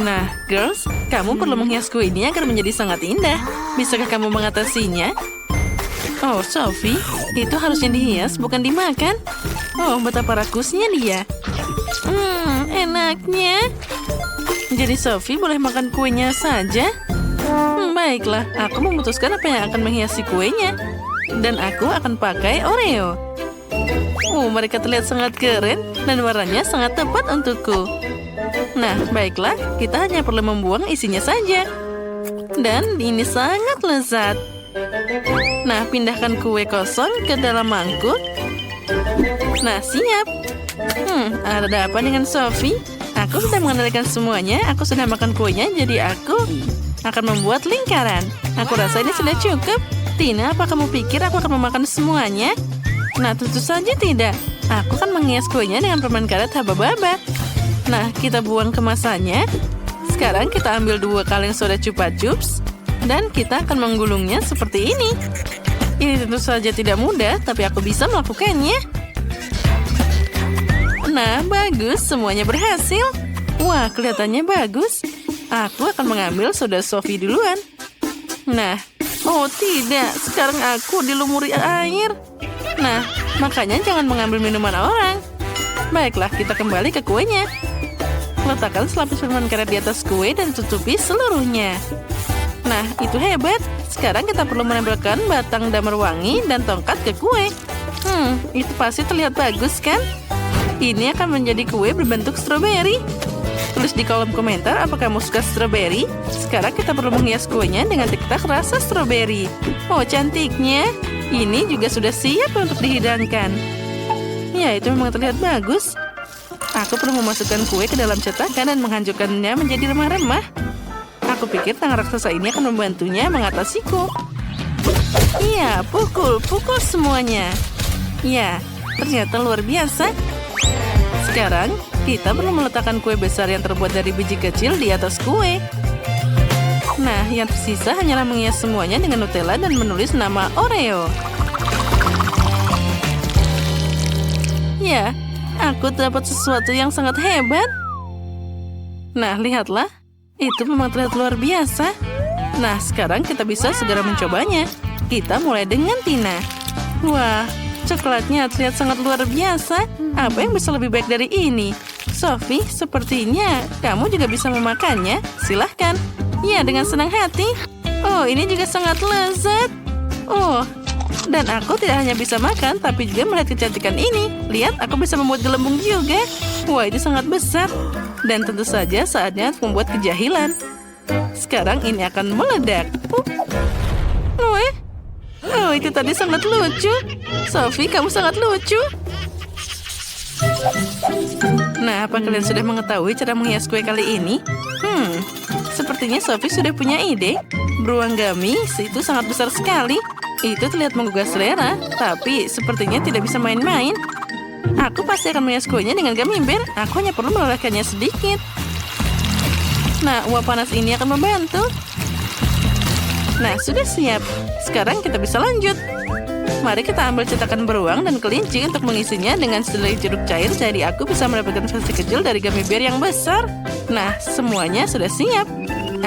Nah, girls, kamu perlu menghias kue ini agar menjadi sangat indah. Bisakah kamu mengatasinya? Oh, Sophie, itu harusnya dihias, bukan dimakan. Oh, betapa rakusnya dia. Enaknya. Jadi Sophie boleh makan kuenya saja? Baiklah, aku memutuskan apa yang akan menghiasi kuenya. Dan aku akan pakai Oreo. Mereka terlihat sangat keren dan warnanya sangat tepat untukku. Nah, baiklah, kita hanya perlu membuang isinya saja. Dan ini sangat lezat. Nah, pindahkan kue kosong ke dalam mangkuk. Nah, siap. Ada apa dengan Sophie? Aku sudah mengendalikan semuanya. Aku sudah makan kuenya, jadi aku akan membuat lingkaran. Aku rasa ini sudah cukup. Tina, apa kamu pikir aku akan memakan semuanya? Nah, tentu saja tidak. Aku akan menghias kuenya dengan permen karet haba-baba. Nah, kita buang kemasannya. Sekarang kita ambil 2 kaleng soda Chupa Chups. Dan kita akan menggulungnya seperti ini. Ini tentu saja tidak mudah, tapi aku bisa melakukannya. Nah, bagus. Semuanya berhasil. Wah, kelihatannya bagus. Aku akan mengambil soda Sophie duluan. Nah, oh tidak. Sekarang aku dilumuri air. Nah, makanya jangan mengambil minuman orang. Baiklah, kita kembali ke kuenya. Letakkan selapis permen karet di atas kue dan tutupi seluruhnya. Nah, itu hebat. Sekarang kita perlu menempelkan batang damar wangi dan tongkat ke kue. Itu pasti terlihat bagus, kan? Ini akan menjadi kue berbentuk stroberi. Tulis di kolom komentar apa kamu suka stroberi. Sekarang kita perlu menghias kuenya dengan tiktak rasa stroberi. Oh, cantiknya. Ini juga sudah siap untuk dihidangkan. Ya, itu memang terlihat bagus. Aku perlu memasukkan kue ke dalam cetakan dan menghancurkannya menjadi remah-remah. Aku pikir tangan raksasa ini akan membantunya mengatasiku. Iya, pukul semuanya. Ya, ternyata luar biasa. Sekarang, kita perlu meletakkan kue besar yang terbuat dari biji kecil di atas kue. Nah, yang tersisa hanyalah menghias semuanya dengan Nutella dan menulis nama Oreo. Ya, aku dapat sesuatu yang sangat hebat. Nah, lihatlah. Itu memang terlihat luar biasa. Nah, sekarang kita bisa segera mencobanya. Kita mulai dengan Tina. Wah, coklatnya terlihat sangat luar biasa. Apa yang bisa lebih baik dari ini? Sophie, sepertinya kamu juga bisa memakannya. Silahkan. Ya, dengan senang hati. Oh, ini juga sangat lezat. Oh, dan aku tidak hanya bisa makan, tapi juga melihat kecantikan ini. Lihat, aku bisa membuat gelembung juga. Wah, itu sangat besar. Dan tentu saja saatnya membuat kejahilan. Sekarang ini akan meledak. Oh, itu tadi sangat lucu. Sophie, kamu sangat lucu. Nah, apa kalian sudah mengetahui cara menghias kue kali ini? Sepertinya Sophie sudah punya ide. Beruang gamis itu sangat besar sekali. Itu terlihat menggugah selera, tapi sepertinya tidak bisa main-main. Aku pasti akan menghias kuenya dengan gummy bear. Aku hanya perlu melelehkannya sedikit. Nah, uap panas ini akan membantu. Nah, sudah siap. Sekarang kita bisa lanjut. Mari kita ambil cetakan beruang dan kelinci untuk mengisinya dengan sehelai jeruk cair. Jadi aku bisa mendapatkan versi kecil dari gummy bear yang besar. Nah, semuanya sudah siap.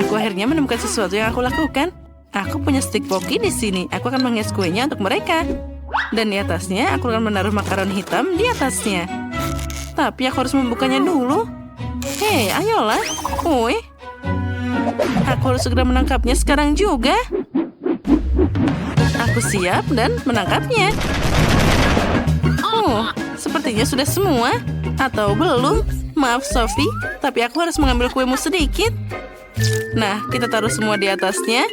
Aku akhirnya menemukan sesuatu yang aku lakukan. Aku punya stik poki di sini. Aku akan menghias kuenya untuk mereka. Dan di atasnya, aku akan menaruh makaron hitam di atasnya. Tapi aku harus membukanya dulu. Hei, ayolah. Woi. Aku harus segera menangkapnya sekarang juga. Aku siap dan menangkapnya. Oh, sepertinya sudah semua. Atau belum. Maaf, Sophie. Tapi aku harus mengambil kuemu sedikit. Nah, kita taruh semua di atasnya.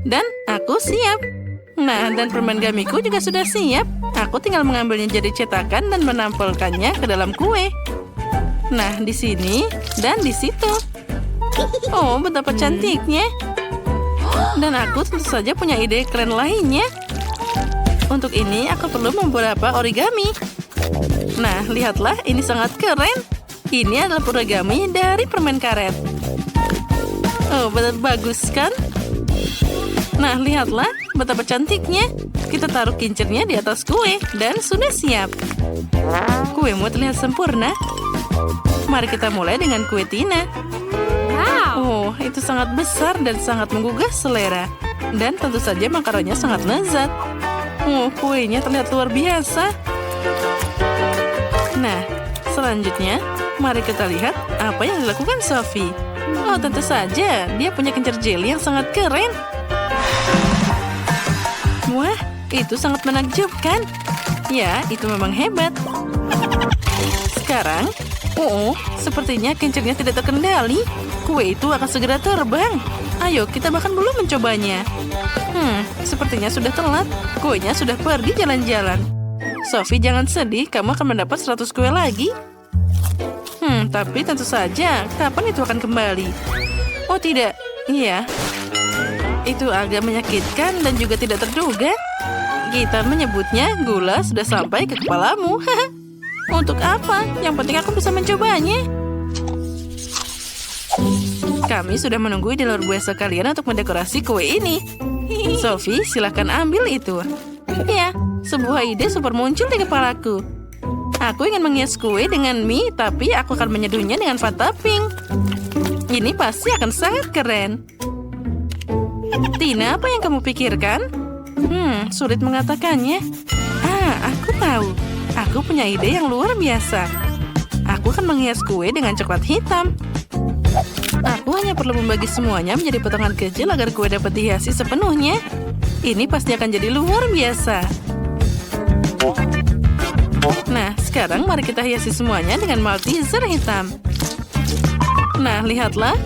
Dan aku siap. Nah, dan permen gamiku juga sudah siap. Aku tinggal mengambilnya jadi cetakan dan menampilkannya ke dalam kue. Nah, di sini dan di situ. Oh, betapa cantiknya. Dan aku tentu saja punya ide keren lainnya. Untuk ini, aku perlu beberapa origami. Nah, lihatlah, ini sangat keren. Ini adalah origami dari permen karet. Oh, benar bagus kan? Nah, lihatlah betapa cantiknya. Kita taruh kincirnya di atas kue dan sudah siap. Kuemu terlihat sempurna. Mari kita mulai dengan kue Tina. Oh, itu sangat besar dan sangat menggugah selera. Dan tentu saja makaronnya sangat lezat. Oh, kuenya terlihat luar biasa. Nah, selanjutnya, mari kita lihat apa yang dilakukan Sophie. Oh, tentu saja, dia punya kencur jelly yang sangat keren. Wah, itu sangat menakjubkan. Ya, itu memang hebat. Sekarang, sepertinya kencurnya tidak terkendali. Kue itu akan segera terbang. Ayo, kita bahkan belum mencobanya. Sepertinya sudah telat. Kuenya sudah pergi jalan-jalan. Sophie, jangan sedih, kamu akan mendapat 100 kue lagi. Tapi tentu saja, kapan itu akan kembali? Oh tidak, iya. Itu agak menyakitkan dan juga tidak terduga. Kita menyebutnya gula sudah sampai ke kepalamu. Untuk apa? Yang penting aku bisa mencobanya. Kami sudah menunggu di luar biasa kalian untuk mendekorasi kue ini. Sophie, silahkan ambil itu. Ya, sebuah ide super muncul di kepalaku. Aku ingin menghias kue dengan mie, tapi aku akan menyeduhnya dengan Fanta Pink. Ini pasti akan sangat keren. Tina, apa yang kamu pikirkan? Sulit mengatakannya. Aku tahu. Aku punya ide yang luar biasa. Aku akan menghias kue dengan coklat hitam. Aku hanya perlu membagi semuanya menjadi potongan kecil agar kue dapat dihiasi sepenuhnya. Ini pasti akan jadi luar biasa. Nah, sekarang mari kita hiasi semuanya dengan Malteser hitam. Nah, lihatlah.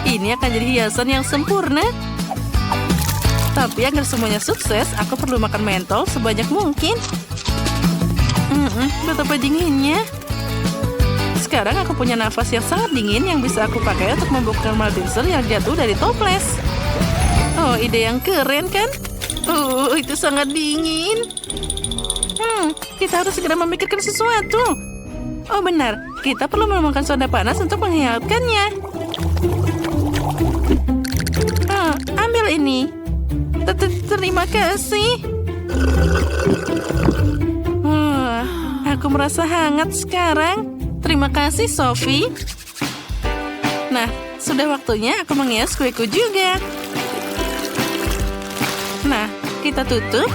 Ini akan jadi hiasan yang sempurna. Tapi agar semuanya sukses, aku perlu makan mentol sebanyak mungkin. Betapa dinginnya. Sekarang aku punya nafas yang sangat dingin yang bisa aku pakai untuk membuktikan Malteser yang jatuh dari toples. Oh, ide yang keren kan? Itu sangat dingin. Kita harus segera memikirkan sesuatu. Oh benar, kita perlu menemukan soda panas untuk menghangatkannya. Ambil ini. Terima kasih. Aku merasa hangat sekarang. Terima kasih, Sophie. Nah, sudah waktunya aku menghias kueku juga. Nah, kita tutup.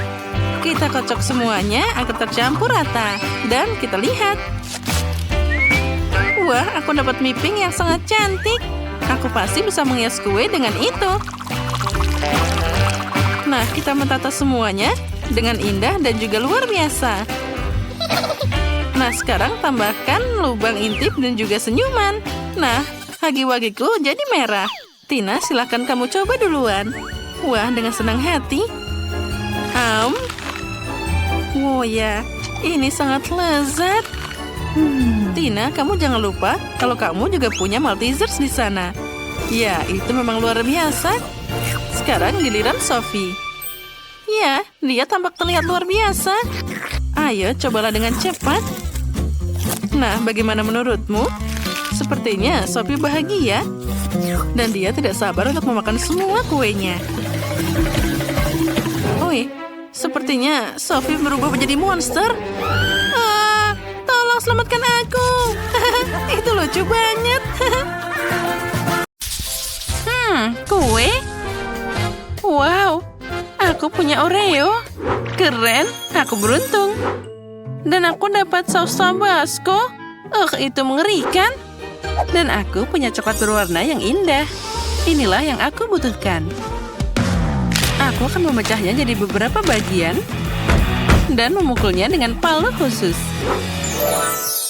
Kita kocok semuanya agar tercampur rata. Dan kita lihat. Wah, aku dapat mie pink yang sangat cantik. Aku pasti bisa menghias kue dengan itu. Nah, kita menata semuanya dengan indah dan juga luar biasa. Nah, sekarang tambahkan lubang intip dan juga senyuman. Nah, hagi-wagiku jadi merah. Tina, silahkan kamu coba duluan. Wah, dengan senang hati. Oh ya, ini sangat lezat. Tina, kamu jangan lupa kalau kamu juga punya Maltesers di sana. Ya, itu memang luar biasa. Sekarang giliran Sophie. Ya, dia tampak terlihat luar biasa. Ayo, cobalah dengan cepat. Nah, bagaimana menurutmu? Sepertinya Sophie bahagia. Dan dia tidak sabar untuk memakan semua kuenya. Sepertinya Sophie berubah menjadi monster. Tolong selamatkan aku. Itu lucu banget. Kue? Wow, aku punya Oreo. Keren, aku beruntung. Dan aku dapat saus Tabasco. Itu mengerikan. Dan aku punya coklat berwarna yang indah. Inilah yang aku butuhkan. Aku akan memecahnya jadi beberapa bagian dan memukulnya dengan palu khusus.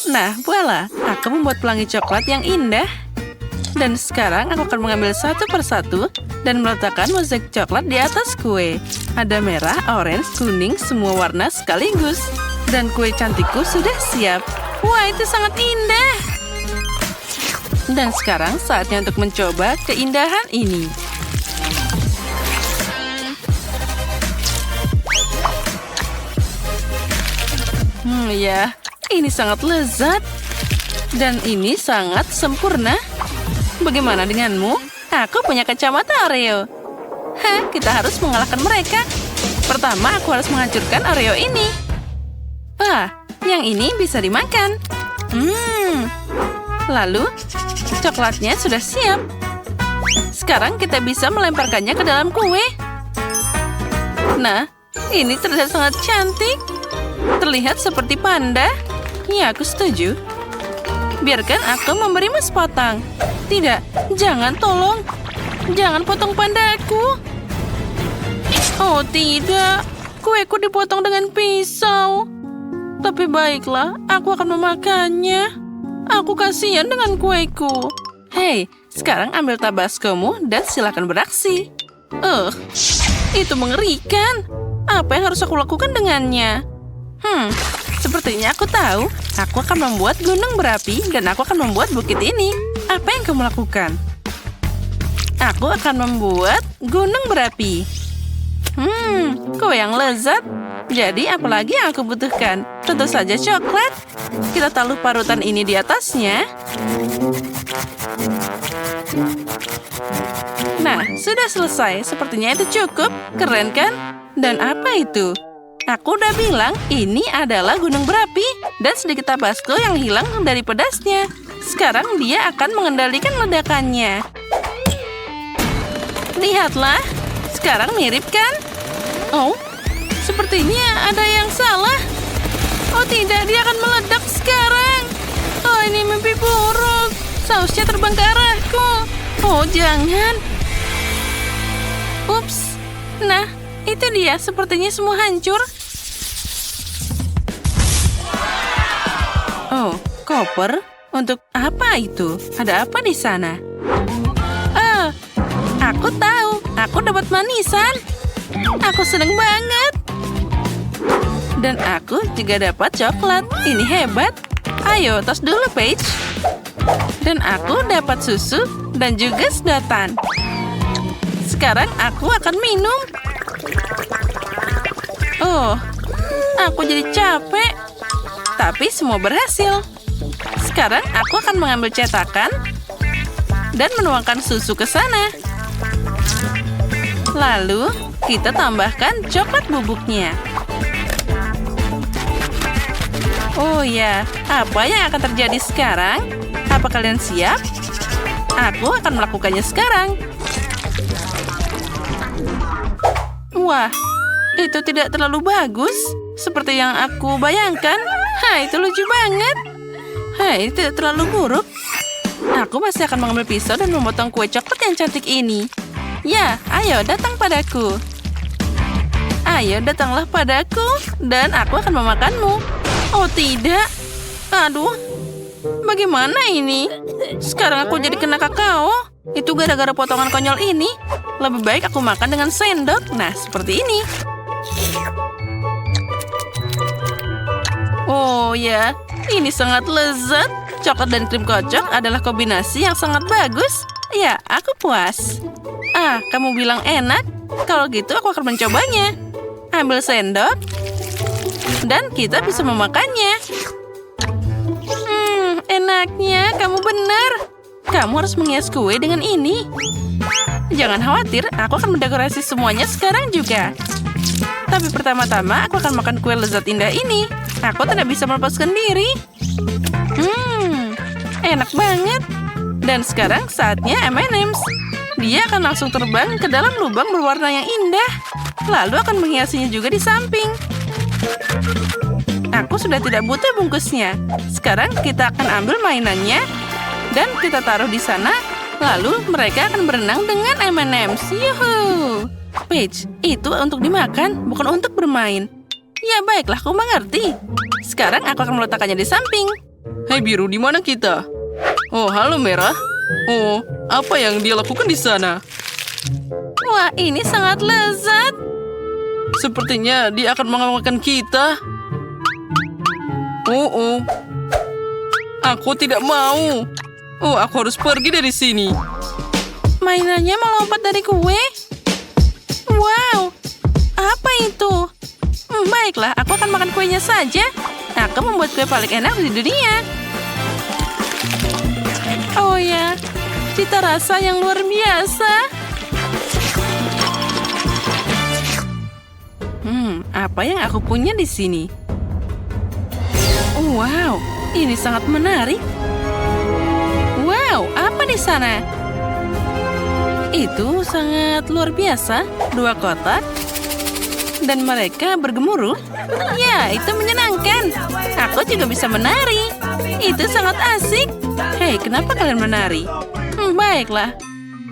Nah, voila, aku membuat pelangi coklat yang indah. Dan sekarang aku akan mengambil satu persatu dan meletakkan mozaik coklat di atas kue. Ada merah, orange, kuning, semua warna sekaligus. Dan kue cantikku sudah siap. Wah, itu sangat indah. Dan sekarang saatnya untuk mencoba keindahan ini. Ya, ini sangat lezat. Dan ini sangat sempurna. Bagaimana denganmu? Aku punya kacamata Oreo. Kita harus mengalahkan mereka. Pertama, aku harus menghancurkan Oreo ini. Yang ini bisa dimakan. Lalu, coklatnya sudah siap. Sekarang kita bisa melemparkannya ke dalam kue. Nah, ini terlihat sangat cantik. Terlihat seperti panda. Ya, aku setuju. Biarkan aku memberimu sepotong. Tidak, jangan, tolong. Jangan potong pandaku. Oh, tidak. Kueku dipotong dengan pisau. Tapi baiklah, aku akan memakannya. Aku kasihan dengan kueku. Hei, sekarang ambil tabascomu dan silakan beraksi. Itu mengerikan. Apa yang harus aku lakukan dengannya? Sepertinya aku tahu. Aku akan membuat gunung berapi dan aku akan membuat bukit ini. Apa yang kamu lakukan? Aku akan membuat gunung berapi. Kue yang lezat. Jadi apalagi yang aku butuhkan? Tentu saja coklat. Kita taruh parutan ini di atasnya. Nah, sudah selesai. Sepertinya itu cukup. Keren kan? Dan apa itu? Aku udah bilang ini adalah gunung berapi. Dan sedikit tabasco yang hilang dari pedasnya. Sekarang dia akan mengendalikan ledakannya. Lihatlah. Sekarang mirip kan? Oh, sepertinya ada yang salah. Oh tidak, dia akan meledak sekarang. Oh, ini mimpi buruk. Sausnya terbang ke arahku. Oh, jangan. Ups. Nah, itu dia. Sepertinya semua hancur. Oh, koper? Untuk apa itu? Ada apa di sana? Aku tahu. Aku dapat manisan. Aku seneng banget. Dan aku juga dapat coklat. Ini hebat. Ayo, tos dulu, Paige. Dan aku dapat susu dan juga sedotan. Sekarang aku akan minum. Oh, aku jadi capek. Tapi semua berhasil. Sekarang aku akan mengambil cetakan dan menuangkan susu ke sana. Lalu, kita tambahkan coklat bubuknya. Oh ya, apa yang akan terjadi sekarang? Apa kalian siap? Aku akan melakukannya sekarang. Wah, itu tidak terlalu bagus. Seperti yang aku bayangkan. Itu lucu banget. Tidak terlalu buruk. Aku masih akan mengambil pisau dan memotong kue coklat yang cantik ini. Ya, ayo datang padaku. Ayo datanglah padaku dan aku akan memakanmu. Oh tidak. Aduh. Bagaimana ini? Sekarang aku jadi kena kakao. Itu gara-gara potongan konyol ini. Lebih baik aku makan dengan sendok. Nah, seperti ini. Oh ya, ini sangat lezat. Coklat dan krim kocok adalah kombinasi yang sangat bagus. Ya, aku puas. Kamu bilang enak? Kalau gitu aku akan mencobanya. Ambil sendok. Dan kita bisa memakannya. Enaknya, kamu benar. Kamu harus menghias kue dengan ini. Jangan khawatir, aku akan mendekorasi semuanya sekarang juga. Tapi pertama-tama aku akan makan kue lezat indah ini. Aku tidak bisa melepaskan diri. Enak banget. Dan sekarang saatnya M&M's. Dia akan langsung terbang ke dalam lubang berwarna yang indah. Lalu akan menghiasinya juga di samping. Aku sudah tidak butuh bungkusnya. Sekarang kita akan ambil mainannya. Dan kita taruh di sana. Lalu mereka akan berenang dengan M&M's. Yuhuu. Paige, itu untuk dimakan, bukan untuk bermain. Ya baiklah, aku mengerti. Sekarang aku akan meletakkannya di samping. Hai biru, di mana kita? Oh, halo merah. Oh, apa yang dia lakukan di sana? Wah, ini sangat lezat. Sepertinya dia akan mengamalkan kita. Oh. Aku tidak mau. Oh, aku harus pergi dari sini. Mainannya melompat dari kue. Wow, apa itu? Baiklah, aku akan makan kuenya saja. Aku membuat kue paling enak di dunia. Oh ya, cita rasa yang luar biasa. Apa yang aku punya di sini? Wow, ini sangat menarik. Wow, apa di sana? Itu sangat luar biasa. 2 kotak. Dan mereka bergemuruh. Ya, itu menyenangkan. Aku juga bisa menari. Itu sangat asik. Hei, kenapa kalian menari? Baiklah.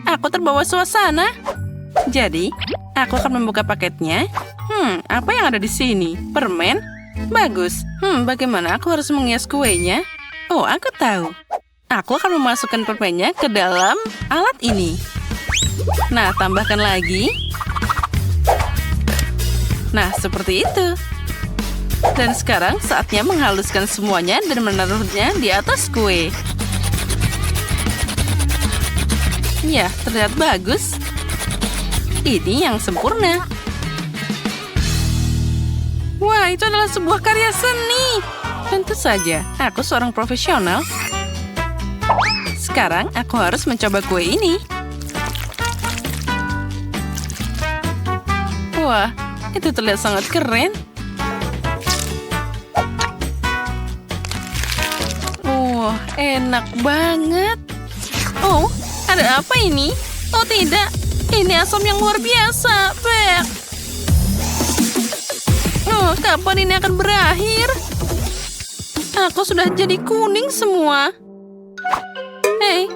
Aku terbawa suasana. Jadi, aku akan membuka paketnya. Apa yang ada di sini? Permen? Bagus. Bagaimana aku harus menghias kuenya? Oh, aku tahu. Aku akan memasukkan permennya ke dalam alat ini. Nah, tambahkan lagi. Nah, seperti itu. Dan sekarang saatnya menghaluskan semuanya dan menaruhnya di atas kue. Ya, terlihat bagus. Ini yang sempurna. Wah, itu adalah sebuah karya seni. Tentu saja, aku seorang profesional. Sekarang aku harus mencoba kue ini. Wah, itu terlihat sangat keren. Wah, enak banget. Oh, ada apa ini? Oh tidak, ini asam yang luar biasa. Bek. Oh, kapan ini akan berakhir? Aku sudah jadi kuning semua. Hei,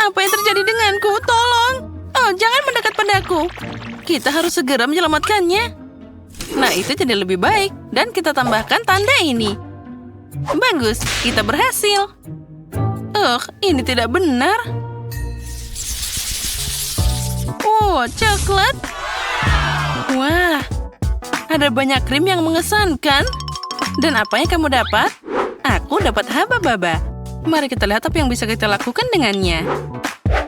apa yang terjadi denganku? Tolong. Oh, jangan mendekat padaku. Kita harus segera menyelamatkannya. Nah, itu jadi lebih baik. Dan kita tambahkan tanda ini. Bagus, kita berhasil. Ini tidak benar. Oh, coklat. Wah, ada banyak krim yang mengesankan. Dan apa yang kamu dapat? Aku dapat haba-baba. Mari kita lihat apa yang bisa kita lakukan dengannya.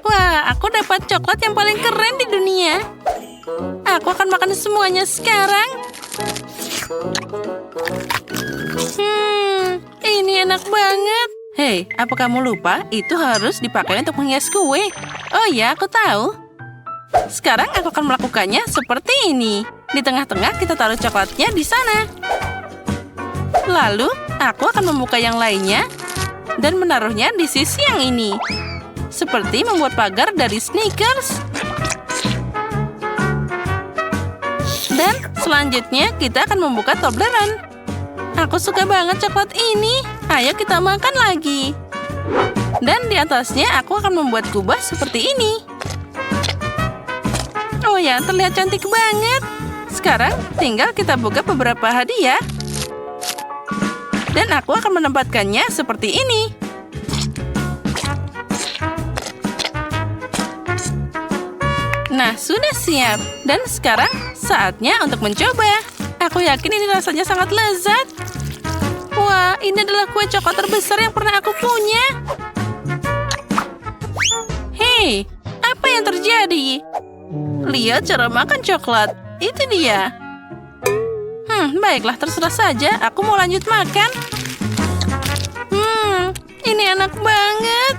Wah, aku dapat coklat yang paling keren di dunia. Aku akan makan semuanya sekarang. Ini enak banget. Hei, apa kamu lupa? Itu harus dipakai untuk menghias kue. Oh ya, aku tahu. Sekarang aku akan melakukannya seperti ini. Di tengah-tengah kita taruh coklatnya di sana. Lalu, aku akan membuka yang lainnya dan menaruhnya di sisi yang ini. Seperti membuat pagar dari Snickers. Dan selanjutnya kita akan membuka Toblerone. Aku suka banget coklat ini. Ayo kita makan lagi. Dan di atasnya aku akan membuat kubah seperti ini. Oh ya, terlihat cantik banget. Sekarang tinggal kita buka beberapa hadiah. Dan aku akan menempatkannya seperti ini. Nah, sudah siap. Dan sekarang saatnya untuk mencoba. Aku yakin ini rasanya sangat lezat. Wah, ini adalah kue coklat terbesar yang pernah aku punya. Hei, apa yang terjadi? Lihat cara makan coklat. Itu dia. Baiklah, terserah saja. Aku mau lanjut makan. Ini enak banget.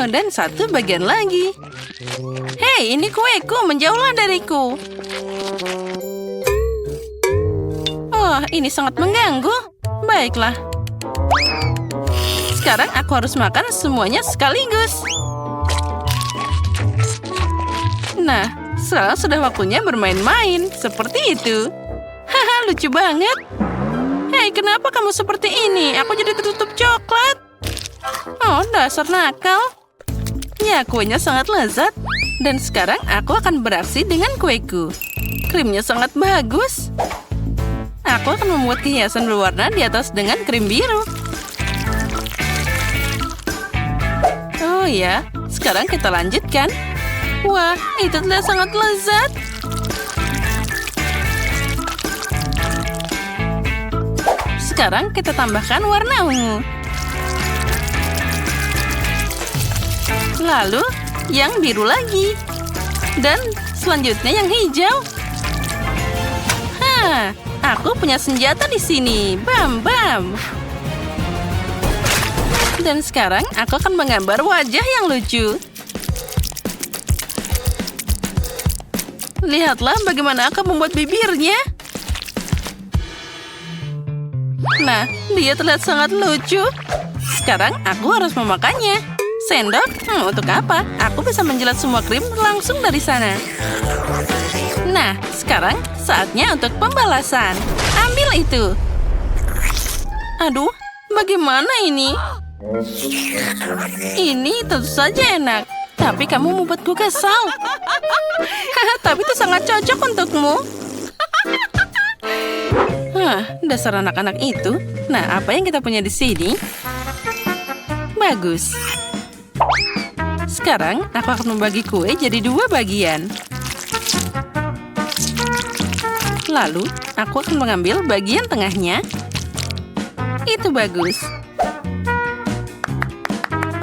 Dan satu bagian lagi. Hei, ini kueku. Menjauhlah dariku. Oh, ini sangat mengganggu. Baiklah. Sekarang aku harus makan semuanya sekaligus. Nah, sekarang sudah waktunya bermain-main. Seperti itu. Haha, lucu banget. Hei, kenapa kamu seperti ini? Aku jadi tertutup coklat. Oh, dasar nakal. Ya, kuenya sangat lezat. Dan sekarang aku akan beraksi dengan kueku. Krimnya sangat bagus. Aku akan membuat hiasan berwarna di atas dengan krim biru. Oh ya, sekarang kita lanjutkan. Wah, itu terlihat sangat lezat. Sekarang kita tambahkan warna ungu. Lalu, yang biru lagi. Dan selanjutnya yang hijau. Aku punya senjata di sini. Bam, bam. Dan sekarang aku akan menggambar wajah yang lucu. Lihatlah bagaimana aku membuat bibirnya. Nah, dia terlihat sangat lucu. Sekarang aku harus memakannya. Sendok? Untuk apa? Aku bisa menjilat semua krim langsung dari sana. Nah, sekarang saatnya untuk pembalasan. Ambil itu. Aduh, bagaimana ini? Ini tentu saja enak. Tapi kamu membuatku kesal. Tapi itu sangat cocok untukmu. Dasar anak-anak itu. Nah, apa yang kita punya di sini? Bagus. Sekarang, aku akan membagi kue jadi 2 bagian. Lalu, aku akan mengambil bagian tengahnya. Itu bagus.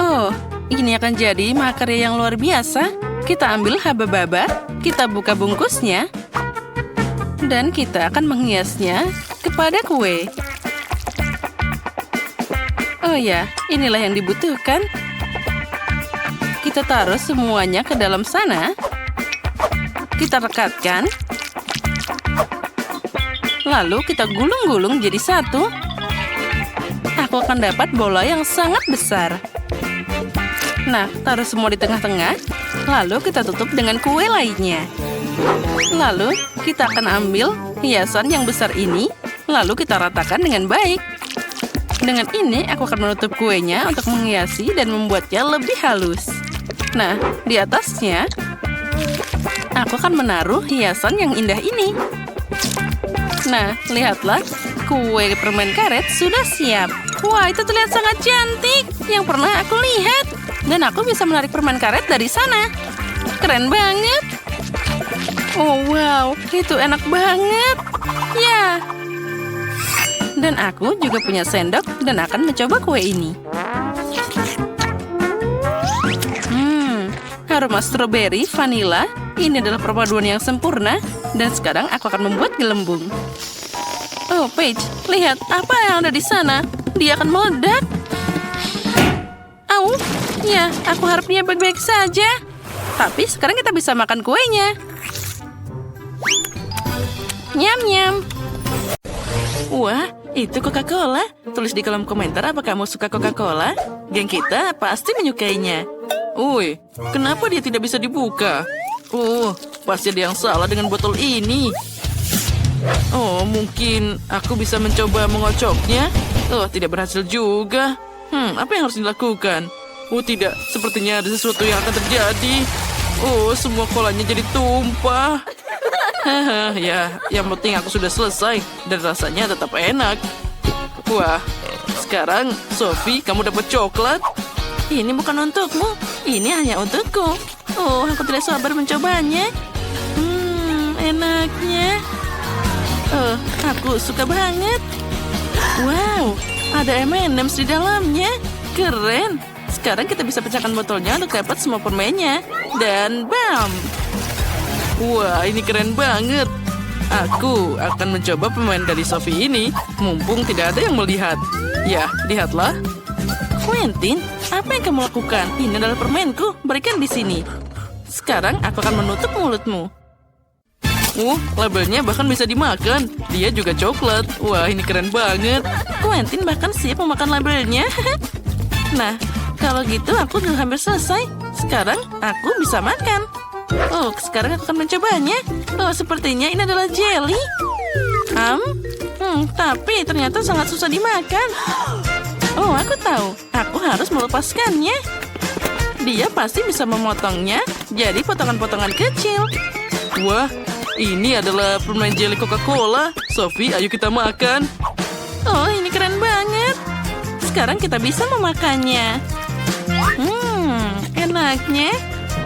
Oh, ini akan jadi makarya yang luar biasa. Kita ambil haba-baba, kita buka bungkusnya, dan kita akan menghiasnya kepada kue. Oh ya, inilah yang dibutuhkan. Kita taruh semuanya ke dalam sana. Kita rekatkan. Lalu kita gulung-gulung jadi satu. Aku akan dapat bola yang sangat besar. Nah, taruh semua di tengah-tengah. Lalu kita tutup dengan kue lainnya. Lalu kita akan ambil hiasan yang besar ini. Lalu kita ratakan dengan baik. Dengan ini, aku akan menutup kuenya untuk menghiasi dan membuatnya lebih halus. Nah, di atasnya, aku akan menaruh hiasan yang indah ini. Nah, lihatlah, kue permen karet sudah siap. Wah, itu terlihat sangat cantik yang pernah aku lihat. Dan aku bisa menarik permen karet dari sana. Keren banget. Oh, wow, itu enak banget. Ya. Dan aku juga punya sendok dan akan mencoba kue ini. Aroma stroberi, vanila. Ini adalah perpaduan yang sempurna. Dan sekarang aku akan membuat gelembung. Oh, Paige, lihat apa yang ada di sana. Dia akan meledak. Au, ya, aku harap dia baik-baik saja. Tapi sekarang kita bisa makan kuenya. Nyam-nyam. Wah, itu Coca-Cola. Tulis di kolom komentar apa kamu suka Coca-Cola. Geng kita pasti menyukainya. Woi, kenapa dia tidak bisa dibuka? Oh, pasti ada yang salah dengan botol ini. Oh, mungkin aku bisa mencoba mengocoknya. Oh, tidak berhasil juga. Apa yang harus dilakukan? Oh, tidak. Sepertinya ada sesuatu yang akan terjadi. Oh, semua kolanya jadi tumpah. Ya, yang penting aku sudah selesai. Dan rasanya tetap enak. Wah, sekarang, Sophie, kamu dapat coklat. Ini bukan untukmu. Ini hanya untukku. Oh, aku tidak sabar mencobanya. Enaknya. Oh, aku suka banget. Wow, ada M&M's di dalamnya. Keren. Sekarang kita bisa pecahkan botolnya untuk dapat semua permennya. Dan bam. Wah, ini keren banget. Aku akan mencoba permen dari Sophie ini. Mumpung tidak ada yang melihat. Ya, lihatlah. Quentin, apa yang kamu lakukan? Ini adalah permenku. Berikan di sini. Sekarang aku akan menutup mulutmu. Labelnya bahkan bisa dimakan. Dia juga coklat. Wah, ini keren banget. Quentin bahkan siap memakan labelnya. Nah, kalau gitu aku sudah hampir selesai. Sekarang aku bisa makan. Oh, sekarang aku akan mencobanya. Oh, sepertinya ini adalah jelly. Tapi ternyata sangat susah dimakan. Oh, aku tahu. Aku harus melepaskannya. Dia pasti bisa memotongnya jadi potongan-potongan kecil. Wah, ini adalah permen jelly Coca-Cola. Sophie, ayo kita makan. Oh, ini keren banget. Sekarang kita bisa memakannya. Enaknya.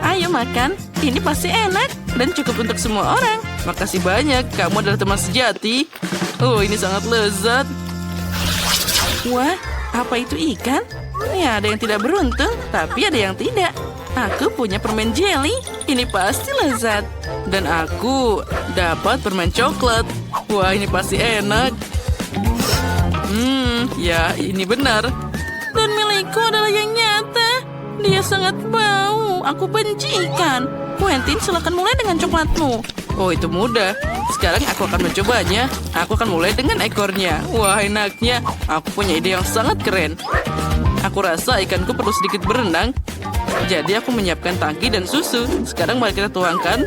Ayo makan. Ini pasti enak dan cukup untuk semua orang. Makasih banyak. Kamu adalah teman sejati. Oh, ini sangat lezat. Wah, apa itu ikan? Ya, ada yang tidak beruntung, tapi ada yang tidak. Aku punya permen jelly. Ini pasti lezat. Dan aku dapat permen coklat. Wah, ini pasti enak. Ya, ini benar. Dan milikku adalah yang nyata. Dia sangat bau. Aku benci ikan. Quentin, silakan mulai dengan coklatmu. Oh, itu mudah. Sekarang aku akan mencobanya. Aku akan mulai dengan ekornya. Wah, enaknya. Aku punya ide yang sangat keren. Aku rasa ikanku perlu sedikit berenang. Jadi aku menyiapkan tangki dan susu. Sekarang mari kita tuangkan.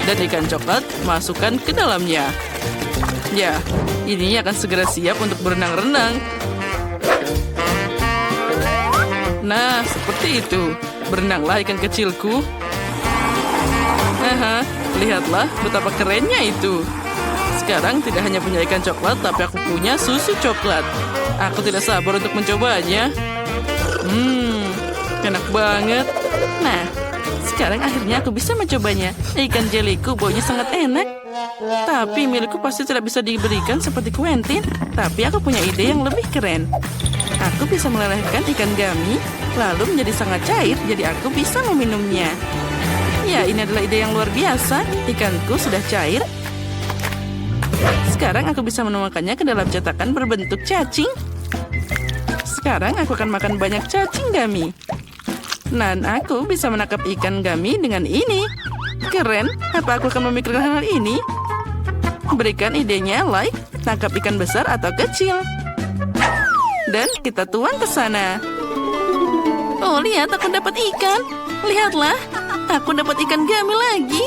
Dan ikan coklat masukkan ke dalamnya. Ya, ini akan segera siap untuk berenang-renang. Nah, seperti itu. Berenanglah ikan kecilku. Haha, lihatlah betapa kerennya itu. Sekarang tidak hanya punya ikan coklat, tapi aku punya susu coklat. Aku tidak sabar untuk mencobanya. Enak banget. Nah, sekarang akhirnya aku bisa mencobanya. Ikan jeliku baunya sangat enak. Tapi milikku pasti tidak bisa diberikan seperti Quentin. Tapi aku punya ide yang lebih keren. Aku bisa melelehkan ikan gummy, lalu menjadi sangat cair, jadi aku bisa meminumnya. Ya, ini adalah ide yang luar biasa. Ikanku sudah cair. Sekarang aku bisa menuangkannya ke dalam cetakan berbentuk cacing. Sekarang aku akan makan banyak cacing gummy. Dan aku bisa menangkap ikan gummy dengan ini. Keren, apa aku akan memikirkan hal ini? Berikan idenya like, tangkap ikan besar atau kecil. Dan kita tuang ke sana. Oh, lihat, aku dapat ikan. Lihatlah, aku dapat ikan gummy lagi.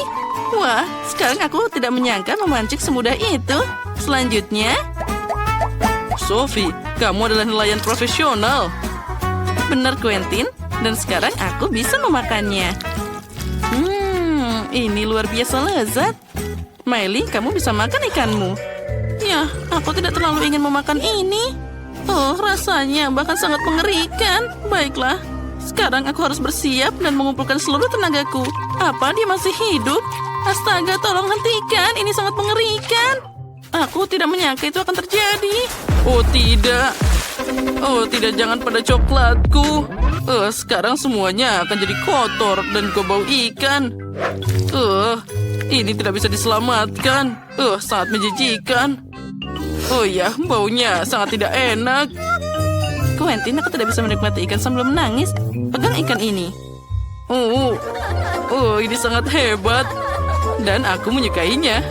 Wah, sekarang aku tidak menyangka memancing semudah itu. Selanjutnya, Sophie, kamu adalah nelayan profesional. Benar, Quentin. Dan sekarang aku bisa memakannya. Ini luar biasa lezat. Miley, kamu bisa makan ikanmu. Ya, aku tidak terlalu ingin memakan ini. Oh, rasanya bahkan sangat mengerikan. Baiklah, sekarang aku harus bersiap dan mengumpulkan seluruh tenagaku. Apa dia masih hidup? Astaga, tolong hentikan. Ini sangat mengerikan. Aku tidak menyangka itu akan terjadi. Oh, tidak. Oh, tidak, jangan pada coklatku. Sekarang semuanya akan jadi kotor dan bau ikan. Ini tidak bisa diselamatkan. Sangat menjijikan. Oh ya, baunya sangat tidak enak. Quentin, aku tidak bisa menikmati ikan sambil menangis. Pegang ikan ini. Ini sangat hebat. Dan aku menyukainya.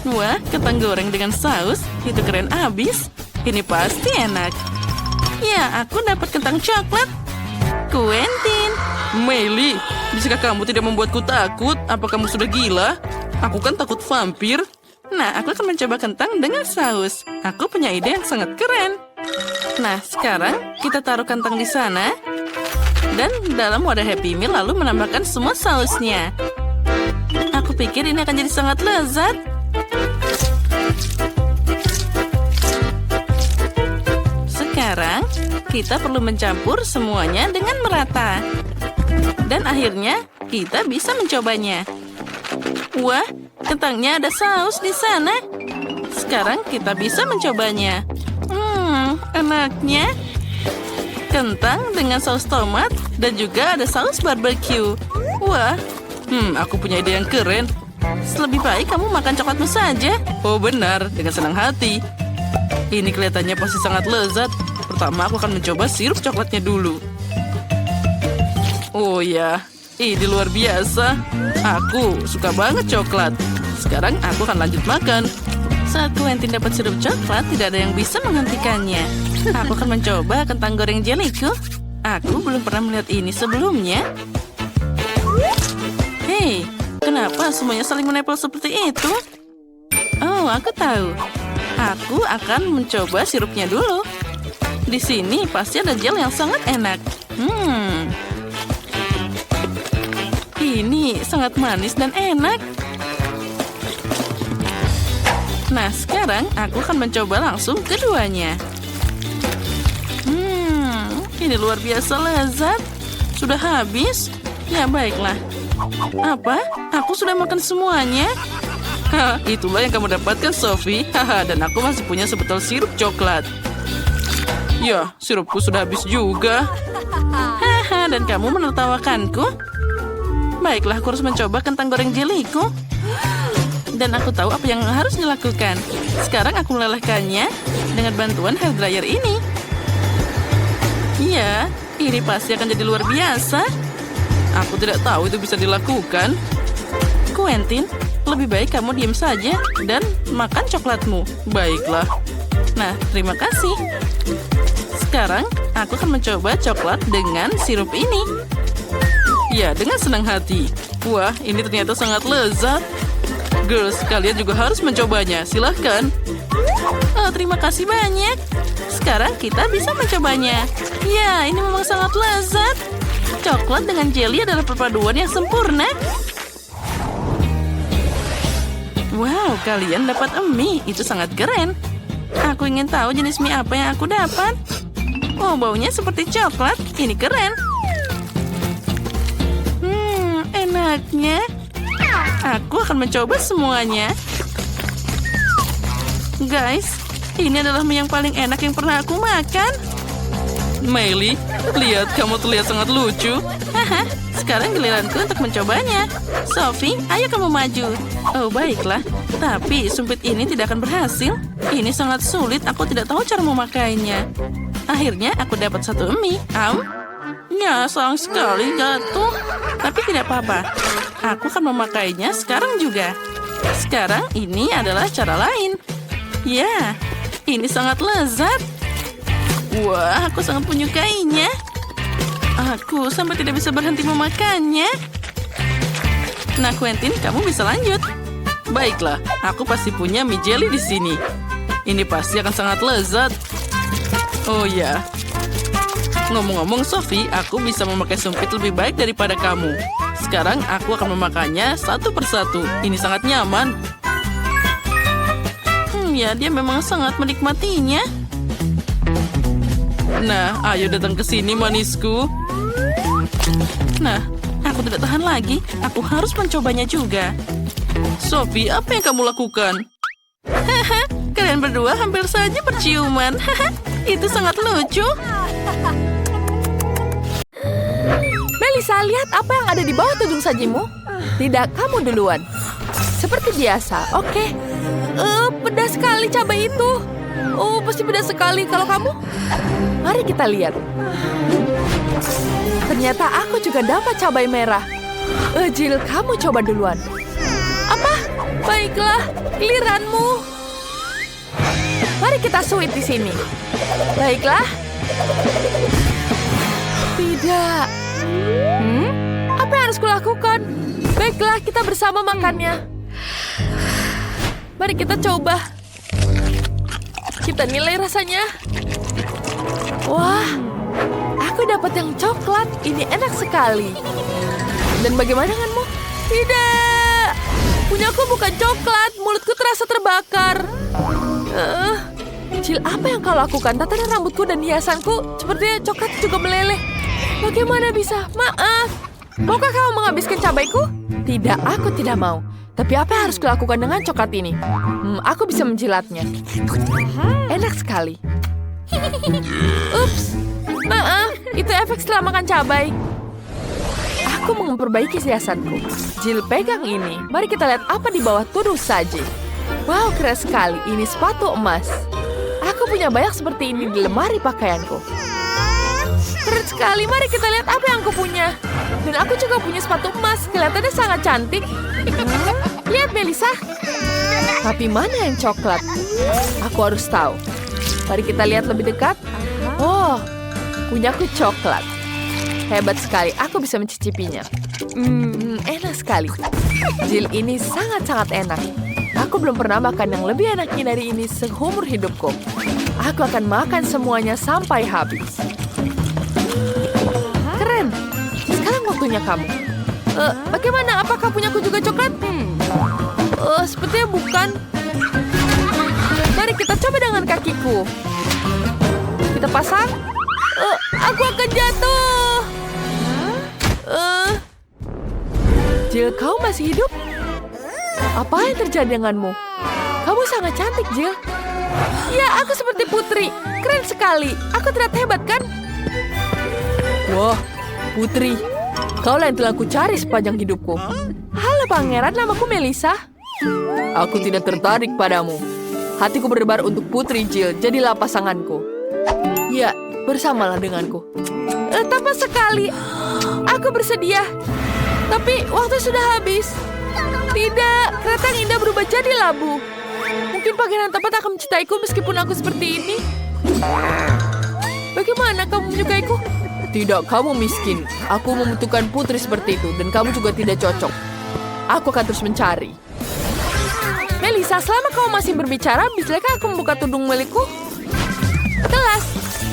Wah, kentang goreng dengan saus. Itu keren abis. Ini pasti enak. Ya, aku dapat kentang coklat. Quentin. Miley, bisakah kamu tidak membuatku takut? Apa kamu sudah gila? Aku kan takut vampir. Nah, aku akan mencoba kentang dengan saus. Aku punya ide yang sangat keren. Nah, sekarang kita taruh kentang di sana. Dan dalam wadah Happy Meal lalu menambahkan semua sausnya. Aku pikir ini akan jadi sangat lezat. Sekarang, kita perlu mencampur semuanya dengan merata. Dan akhirnya, kita bisa mencobanya. Wah, kentangnya ada saus di sana. Sekarang kita bisa mencobanya. Enaknya. Kentang dengan saus tomat dan juga ada saus barbecue. Wah, aku punya ide yang keren. lebih baik kamu makan coklatmu saja. Oh benar, dengan senang hati. Ini kelihatannya pasti sangat lezat. Pertama aku akan mencoba sirup coklatnya dulu. Oh ya, ini luar biasa. Aku suka banget coklat. Sekarang aku akan lanjut makan. Saat Quentin dapat sirup coklat, tidak ada yang bisa menghentikannya. Aku akan mencoba kentang goreng jeliku. Aku belum pernah melihat ini sebelumnya. Hei, kenapa semuanya saling menempel seperti itu? Oh, aku tahu. Aku akan mencoba sirupnya dulu. Di sini pasti ada gel yang sangat enak. Ini sangat manis dan enak. Nah, sekarang aku akan mencoba langsung keduanya. Ini luar biasa lezat. Sudah habis? Ya, baiklah. Apa? Aku sudah makan semuanya? Itulah yang kamu dapatkan, Sophie. Dan aku masih punya sebotol sirup coklat. Ya, sirupku sudah habis juga. Dan kamu menertawakanku? Baiklah, aku harus mencoba kentang goreng jeliku. Dan aku tahu apa yang harus dilakukan. Sekarang aku melelehkannya dengan bantuan hair dryer ini. Iya, ini pasti akan jadi luar biasa. Aku tidak tahu itu bisa dilakukan. Quentin, lebih baik kamu diam saja dan makan coklatmu. Baiklah. Nah, terima kasih. Sekarang, aku akan mencoba coklat dengan sirup ini. Ya, dengan senang hati. Wah, ini ternyata sangat lezat. Girls, kalian juga harus mencobanya. Silahkan. Oh, terima kasih banyak. Sekarang kita bisa mencobanya. Ya, ini memang sangat lezat. Coklat dengan jelly adalah perpaduan yang sempurna. Wow, kalian dapat mie. Itu sangat keren. Aku ingin tahu jenis mie apa yang aku dapat. Oh, baunya seperti coklat. Ini keren. Enaknya. Aku akan mencoba semuanya. Guys, ini adalah mie yang paling enak yang pernah aku makan. Miley, lihat kamu terlihat sangat lucu. Haha, sekarang giliranku untuk mencobanya. Sophie, ayo kamu maju. Oh, baiklah. Tapi sumpit ini tidak akan berhasil. Ini sangat sulit, aku tidak tahu cara memakainya. Akhirnya aku dapat satu mie. Ya, sayang sekali jatuh. Tapi tidak apa-apa. Aku akan memakainya sekarang juga. Sekarang ini adalah cara lain. Ya, ini sangat lezat. Wah, aku sangat menyukainya. Aku sampai tidak bisa berhenti memakannya. Nah, Quentin, kamu bisa lanjut. Baiklah, aku pasti punya mie jelly di sini. Ini pasti akan sangat lezat. Oh ya. Ngomong-ngomong, Sophie, aku bisa memakai sumpit lebih baik daripada kamu. Sekarang aku akan memakannya satu persatu. Ini sangat nyaman. Ya, dia memang sangat menikmatinya. Nah, ayo datang ke sini, manisku. Nah, aku tidak tahan lagi. Aku harus mencobanya juga. Sophie, apa yang kamu lakukan? Haha, kalian berdua hampir saja berciuman. Haha, itu sangat lucu. Melissa, lihat apa yang ada di bawah tudung sajimu. Tidak, kamu duluan. Seperti biasa, oke. Pedas sekali cabai itu. Oh, pasti pedas sekali. Kalau kamu? Mari kita lihat. Ternyata aku juga dapat cabai merah. Jill, kamu coba duluan. Apa? Baiklah, giliranmu. Mari kita sweet di sini. Baiklah. Tidak. Apa yang harus kulakukan? Baiklah, kita bersama makannya. Mari kita coba. Kita nilai rasanya. Wah, aku dapat yang coklat. Ini enak sekali. Dan bagaimana denganmu? Tidak. Punyaku bukan coklat. Mulutku terasa terbakar. Jill, apa yang kau lakukan? Tatanan rambutku dan hiasanku sepertinya coklat juga meleleh. Bagaimana bisa? Maaf. Maukah kamu menghabiskan cabaiku? Tidak, aku tidak mau. Tapi apa yang harus kulakukan dengan coklat ini? Aku bisa menjilatnya. Enak sekali. Ups. Maaf, itu efek setelah makan cabai. Aku mau memperbaiki hiasanku. Jill, pegang ini. Mari kita lihat apa di bawah tudung saji. Wow, keren sekali. Ini sepatu emas. Aku punya banyak seperti ini di lemari pakaianku. Keren sekali. Mari kita lihat apa yang aku punya. Dan aku juga punya sepatu emas. Kelihatannya sangat cantik. Lihat, Melissa. Tapi mana yang coklat? Aku harus tahu. Mari kita lihat lebih dekat. Oh, punyaku coklat. Hebat sekali. Aku bisa mencicipinya. Enak sekali. Jill, ini sangat-sangat enak. Aku belum pernah makan yang lebih enaknya dari ini seumur hidupku. Aku akan makan semuanya sampai habis. Keren. Sekarang waktunya kamu. Bagaimana? Apakah punyaku juga coklat? Sepertinya bukan. Mari kita coba dengan kakiku. Kita pasang. Aku akan jatuh. Jill, kau masih hidup? Apa yang terjadi denganmu? Kamu sangat cantik, Jill. Ya, aku seperti putri. Keren sekali. Aku terlihat hebat, kan? Wah, putri. Kaulah yang telah ku cari sepanjang hidupku. Halo, pangeran. Namaku Melissa. Aku tidak tertarik padamu. Hatiku berdebar untuk putri Jill. Jadilah pasanganku. Ya, bersamalah denganku. Tampak sekali. Aku bersedia. Tapi waktu sudah habis. Tidak, kereta yang indah berubah jadi labu. Mungkin Mungkin pangeran tepat akan mencintaiku meskipun aku seperti ini. Bagaimana kamu menyukaiku? Tidak, kamu miskin. Aku membutuhkan putri seperti itu dan kamu juga tidak cocok. Aku akan terus mencari. Melissa, selama kamu masih berbicara, bisakah aku membuka tudung milikku? Kelas,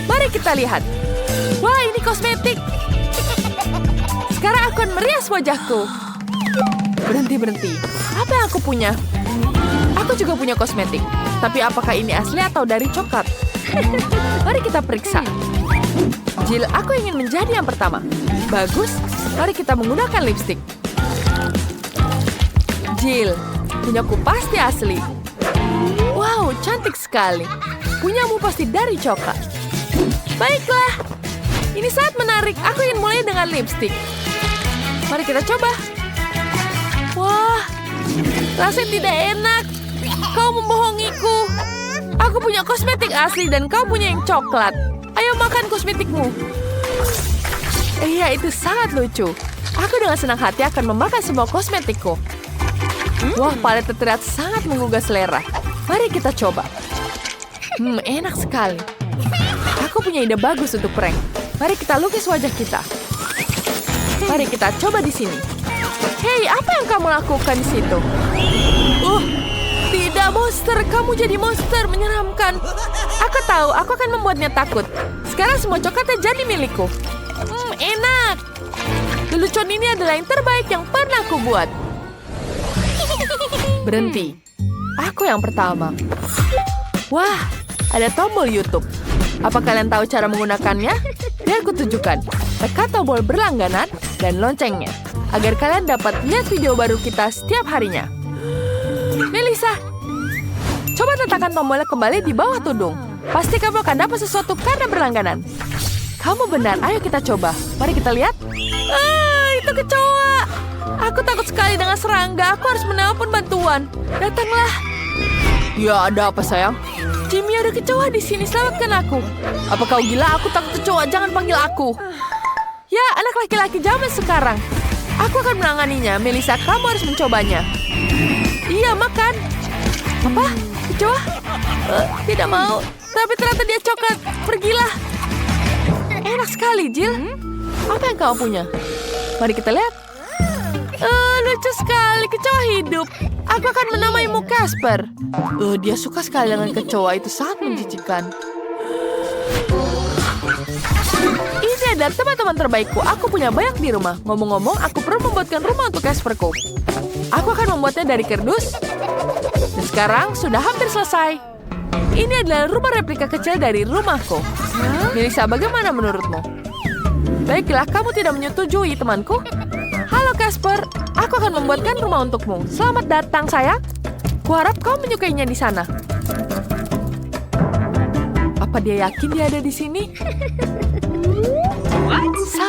mari kita lihat. Wah, ini kosmetik. Sekarang aku akan merias wajahku. Berhenti. Apa yang aku punya? Aku juga punya kosmetik. Tapi apakah ini asli atau dari coklat? Mari kita periksa. Jill, aku ingin menjadi yang pertama. Bagus, mari kita menggunakan lipstik. Jill, punyaku pasti asli. Wow, cantik sekali. Punyamu pasti dari coklat. Baiklah, ini sangat menarik. Aku ingin mulai dengan lipstik. Mari kita coba. Wah, rasanya tidak enak. Kau membohongiku. Aku punya kosmetik asli dan kau punya yang coklat. Ayo makan kosmetikmu. Iya, itu sangat lucu. Aku dengan senang hati akan memakan semua kosmetikku. Wah, paletnya terlihat sangat menggugah selera. Mari kita coba. Enak sekali. Aku punya ide bagus untuk prank. Mari kita lukis wajah kita. Mari kita coba di sini. Hei, apa yang kamu lakukan di situ? Tidak, monster. Kamu jadi monster menyeramkan. Aku tahu, aku akan membuatnya takut. Sekarang semua coklatnya jadi milikku. Enak. Lelucon ini adalah yang terbaik yang pernah aku buat. Berhenti. Aku yang pertama. Wah, ada tombol YouTube. Apa kalian tahu cara menggunakannya? Biar aku tunjukkan. Tekan tombol berlangganan dan loncengnya. Agar kalian dapat lihat video baru kita setiap harinya. Melissa, coba tekan tombolnya kembali di bawah tudung. Pasti kamu akan dapat sesuatu karena berlangganan. Kamu benar, ayo kita coba. Mari kita lihat. Itu kecoa. Aku takut sekali dengan serangga. Aku harus menelpon bantuan. Datanglah. Ya, ada apa sayang? Jimmy, ada kecoa di sini. Selamatkan aku. Apa kau gila? Aku takut kecoa. Jangan panggil aku. Ya, anak laki-laki zaman sekarang. Aku akan menanganinya. Melissa, kamu harus mencobanya. Iya, makan. Apa? Kecoa? Tidak mau. Tapi ternyata dia coklat. Pergilah. Enak sekali, Jill. Apa yang kamu punya? Mari kita lihat. Lucu sekali. Kecoa hidup. Aku akan menamaimu Casper. Dia suka sekali dengan kecoa. Itu sangat menjijikan. Ini adalah teman-teman terbaikku. Aku punya banyak di rumah. Ngomong-ngomong, aku perlu membuatkan rumah untuk Casperku. Aku akan membuatnya dari kardus. Dan sekarang sudah hampir selesai. Ini adalah rumah replika kecil dari rumahku. Melissa, bagaimana menurutmu? Baiklah, kamu tidak menyetujui, temanku. Halo Casper, aku akan membuatkan rumah untukmu. Selamat datang, sayang. Kuharap kau menyukainya di sana. Apa dia yakin dia ada di sini?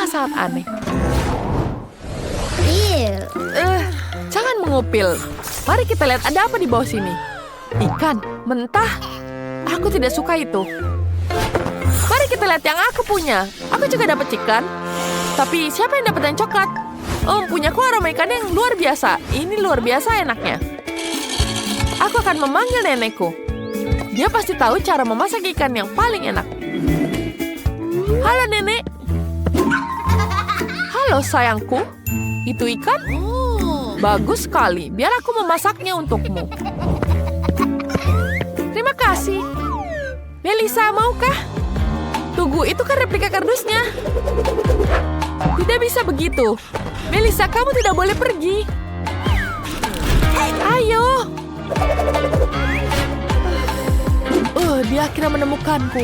Sangat aneh. Jangan mengupil. Mari kita lihat ada apa di bawah sini. Ikan mentah. Aku tidak suka itu. Mari kita lihat yang aku punya. Aku juga dapat ikan. Tapi siapa yang dapat yang coklat? Punyaku aroma ikan yang luar biasa. Ini luar biasa enaknya. Aku akan memanggil nenekku. Dia pasti tahu cara memasak ikan yang paling enak. Halo nenek. Halo sayangku. Itu ikan? Bagus sekali. Biar aku memasaknya untukmu. Terima kasih. Melissa, maukah? Tunggu, itu kan replika kardusnya. Tidak bisa begitu. Melissa, kamu tidak boleh pergi. Ayo. Dia akhirnya menemukanku.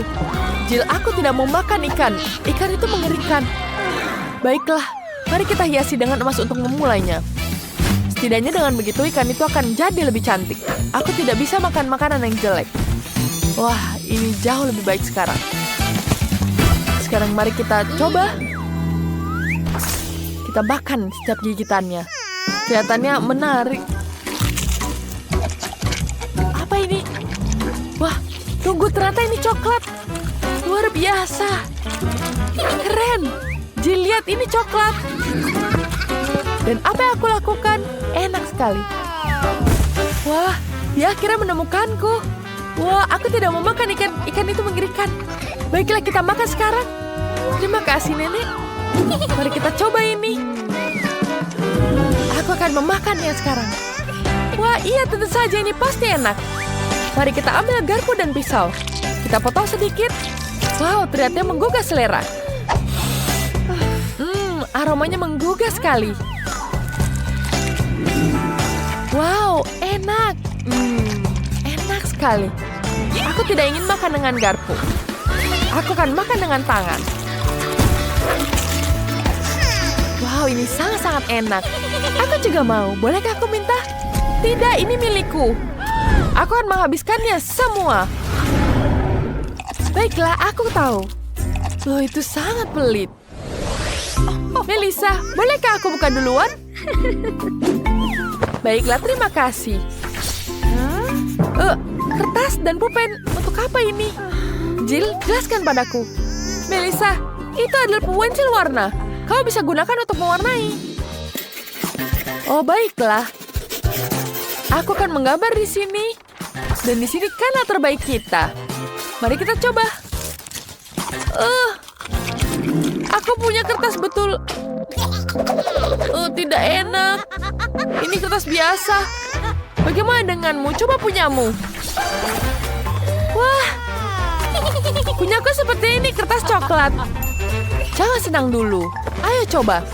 Jill, aku tidak mau makan ikan. Ikan itu mengerikan. Baiklah, mari kita hiasi dengan emas untuk memulainya. Setidaknya dengan begitu ikan itu akan jadi lebih cantik. Aku tidak bisa makan makanan yang jelek. Wah, ini jauh lebih baik sekarang. Sekarang mari kita coba. Kita makan setiap gigitannya. Kelihatannya menarik. Apa ini? Wah, tunggu, ternyata ini coklat. Luar biasa. Keren. Jill, lihat ini coklat. Dan apa yang aku lakukan? Enak sekali. Wah, Dia akhirnya menemukanku. Wah, aku tidak mau makan ikan. Ikan itu mengerikan. Baiklah, kita makan sekarang. Terima kasih, Nenek. Mari kita coba ini. Aku akan memakannya sekarang. Wah, iya, tentu saja ini pasti enak. Mari kita ambil garpu dan pisau. Kita potong sedikit. Wow, ternyata menggugah selera. Aromanya menggugah sekali. Wow, enak. Enak sekali. Aku tidak ingin makan dengan garpu. Aku akan makan dengan tangan. Wow, ini sangat-sangat enak. Aku juga mau. Bolehkah aku minta? Tidak, ini milikku. Aku akan menghabiskannya semua. Baiklah, aku tahu. Loh, itu sangat pelit. Melissa, bolehkah aku buka duluan? Baiklah, terima kasih. Kertas dan pulpen, untuk apa ini? Jill, jelaskan padaku. Melissa, itu adalah pensil warna. Kau bisa gunakan untuk mewarnai. Oh, baiklah. Aku akan menggambar di sini. Dan di sini kan latar terbaik kita. Mari kita coba. Aku punya kertas betul. Tidak enak. Ini kertas biasa. Bagaimana denganmu? Coba punyamu. Wah. Punyaku seperti ini, kertas coklat. Jangan senang dulu. Ayo coba.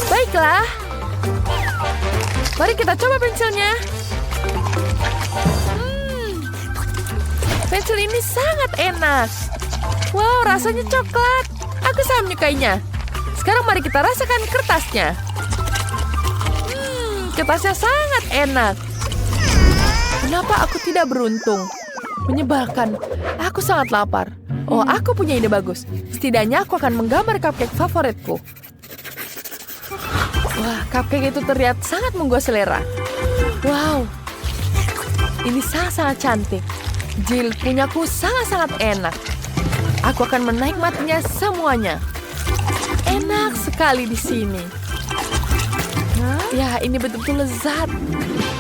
Baiklah. Mari kita coba pensilnya. Pensil ini sangat enak. Wow, rasanya coklat. Aku sangat menyukainya. Sekarang mari kita rasakan kertasnya. Kertasnya sangat enak. Kenapa aku tidak beruntung? Menyebalkan. Aku sangat lapar. Oh, aku punya ide bagus. Setidaknya aku akan menggambar cupcake favoritku. Wah, cupcake itu terlihat sangat menggugah selera. Wow. Ini sangat-sangat cantik. Jill, punyaku sangat-sangat enak. Aku akan menikmatinya semuanya. Enak sekali di sini. Ya, ini betul-betul lezat.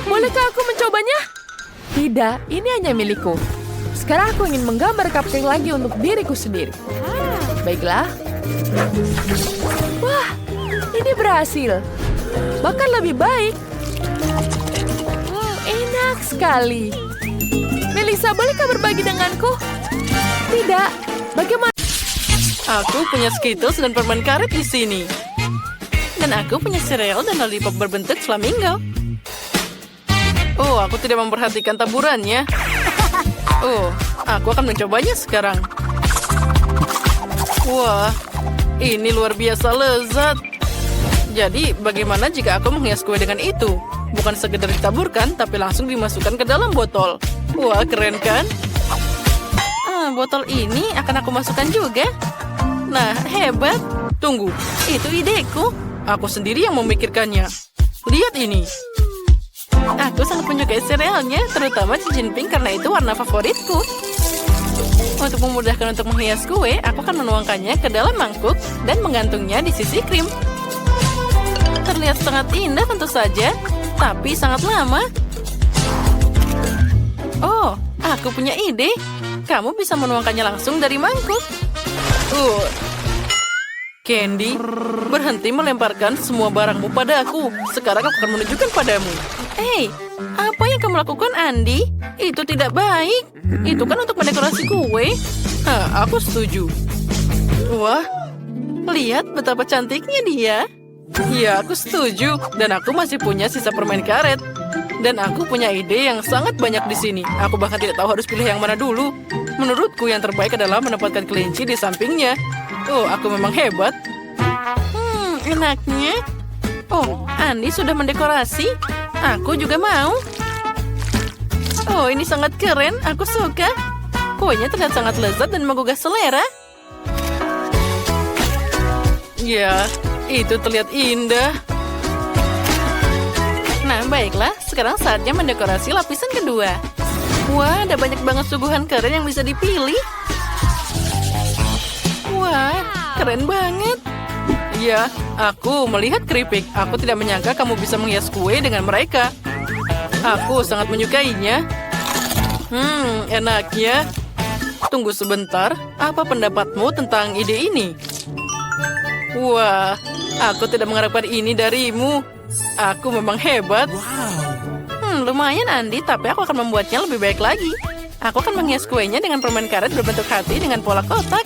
Bolehkah aku mencobanya? Tidak, ini hanya milikku. Sekarang aku ingin menggambar cupcake lagi untuk diriku sendiri. Baiklah. Wah, ini berhasil. Bahkan lebih baik. Enak sekali. Melissa, bolehkah berbagi denganku? Tidak. Bagaimana? Aku punya Skittles dan permen karet di sini. Dan aku punya sereal dan lollipop berbentuk flamingo. Oh, aku tidak memperhatikan taburannya. Oh, aku akan mencobanya sekarang. Wah, ini luar biasa lezat. Jadi, bagaimana jika aku menghias kue dengan itu? Bukan sekedar ditaburkan, tapi langsung dimasukkan ke dalam botol. Wah, keren kan? Botol ini akan aku masukkan juga. Nah, hebat. Tunggu, Itu ideku. aku sendiri yang memikirkannya. Lihat ini. Aku sangat menyukai serealnya, terutama cincin pink karena itu warna favoritku. Untuk memudahkan untuk menghias kue, aku akan menuangkannya ke dalam mangkuk dan menggantungnya di sisi krim. Terlihat sangat indah tentu saja, tapi sangat lama. Oh, aku punya ide. Kamu bisa menuangkannya langsung dari mangkuk. Candy, berhenti melemparkan semua barangmu pada aku. Sekarang aku akan menunjukkan padamu. Hei, apa yang kamu lakukan, Andi? Itu tidak baik. Itu kan untuk mendekorasi kue. Aku setuju. Wah, lihat betapa cantiknya dia. Ya, aku setuju. Dan aku masih punya sisa permen karet. Dan aku punya ide yang sangat banyak di sini. Aku bahkan tidak tahu harus pilih yang mana dulu. Menurutku yang terbaik adalah menempatkan kelinci di sampingnya. Oh, aku memang hebat. Enaknya. Oh, Andi sudah mendekorasi. Aku juga mau. Oh, ini sangat keren. Aku suka. Kuenya terlihat sangat lezat dan menggugah selera. Ya, itu terlihat indah. Nah, baiklah. Sekarang saatnya mendekorasi lapisan kedua. Wah, ada banyak banget suguhan keren yang bisa dipilih. Wah, keren banget. Ya, aku melihat keripik. Aku tidak menyangka kamu bisa menghias kue dengan mereka. Aku sangat menyukainya. Enaknya. Tunggu sebentar, apa pendapatmu tentang ide ini? Wah, aku tidak mengharapkan ini darimu. Aku memang hebat. Lumayan Andi, tapi aku akan membuatnya lebih baik lagi. Aku akan menghias kuenya dengan permen karet berbentuk hati dengan pola kotak.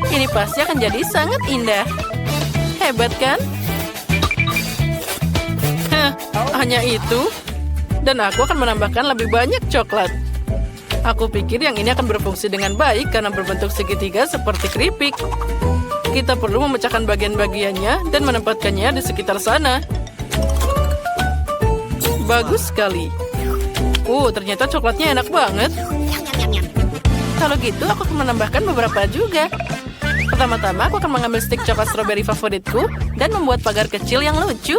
Ini pasti akan jadi sangat indah. Hebat kan? Hanya itu? Dan aku akan menambahkan lebih banyak coklat. Aku pikir yang ini akan berfungsi dengan baik karena berbentuk segitiga seperti keripik. Kita perlu memecahkan bagian-bagiannya dan menempatkannya di sekitar sana. Bagus sekali. Ternyata coklatnya enak banget. Kalau gitu, aku akan menambahkan beberapa juga. Pertama-tama, aku akan mengambil stik coklat stroberi favoritku dan membuat pagar kecil yang lucu.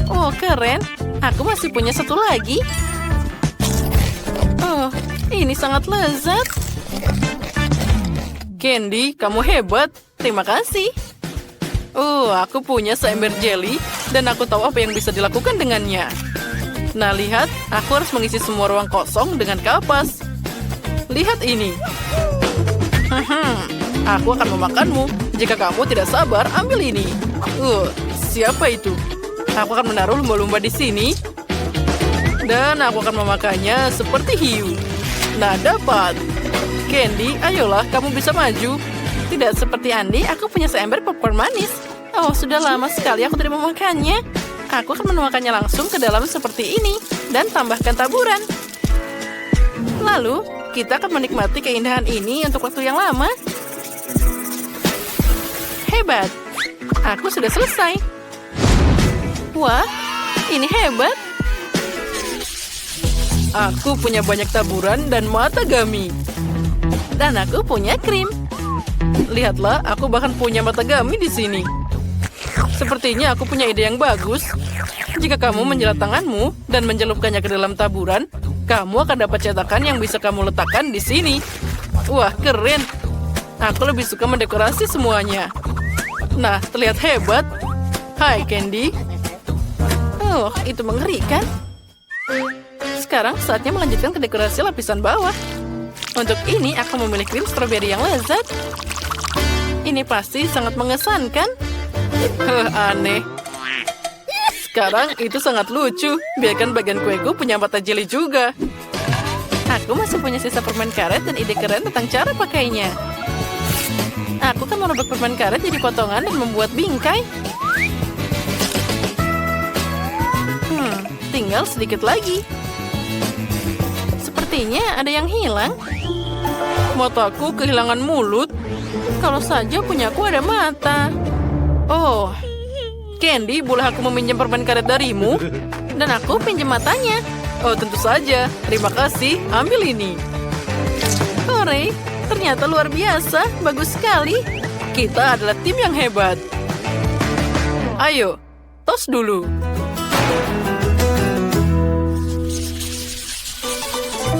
Oh, keren. Aku masih punya satu lagi. Oh, ini sangat lezat. Candy, kamu hebat. Terima kasih. Aku punya seember jelly dan aku tahu apa yang bisa dilakukan dengannya. Nah, lihat, aku harus mengisi semua ruang kosong dengan kapas. Lihat ini. Aku akan memakanmu. Jika kamu tidak sabar, ambil ini. Siapa itu? Aku akan menaruh lumba-lumba di sini. Dan aku akan memakannya seperti hiu. Nah, dapat. Candy, ayolah, kamu bisa maju. Tidak seperti Andi, aku punya seember popcorn manis. Oh, sudah lama sekali aku tidak memakannya. Aku akan menuangkannya langsung ke dalam seperti ini. Dan tambahkan taburan. Lalu, kita akan menikmati keindahan ini untuk waktu yang lama. Hebat. Aku sudah selesai. Wah, ini hebat. Aku punya banyak taburan dan mata gami. Dan aku punya krim. Lihatlah, aku bahkan punya mata gami di sini. Sepertinya aku punya ide yang bagus. Jika kamu menjilat tanganmu dan mencelupkannya ke dalam taburan, kamu akan dapat cetakan yang bisa kamu letakkan di sini. Wah, keren. Aku lebih suka mendekorasi semuanya. Nah, terlihat hebat. Hai, Candy. Oh, itu mengerikan. Sekarang saatnya melanjutkan ke dekorasi lapisan bawah. Untuk ini, aku memilih krim stroberi yang lezat. Ini pasti sangat mengesankan. Aneh. Sekarang itu sangat lucu. Biarkan bagian kueku punya mata jeli juga. Aku masih punya sisa permen karet dan ide keren tentang cara pakainya. Aku kan merobek permen karet jadi potongan dan membuat bingkai. Tinggal sedikit lagi. Sepertinya ada yang hilang. Mataku kehilangan mulut. Kalau saja punyaku ada mata. Oh, Candy, boleh aku meminjam permen karet darimu? Dan aku pinjam matanya. Oh, tentu saja. Terima kasih. Ambil ini. Hore, ternyata luar biasa. Bagus sekali. Kita adalah tim yang hebat. Ayo, tos dulu.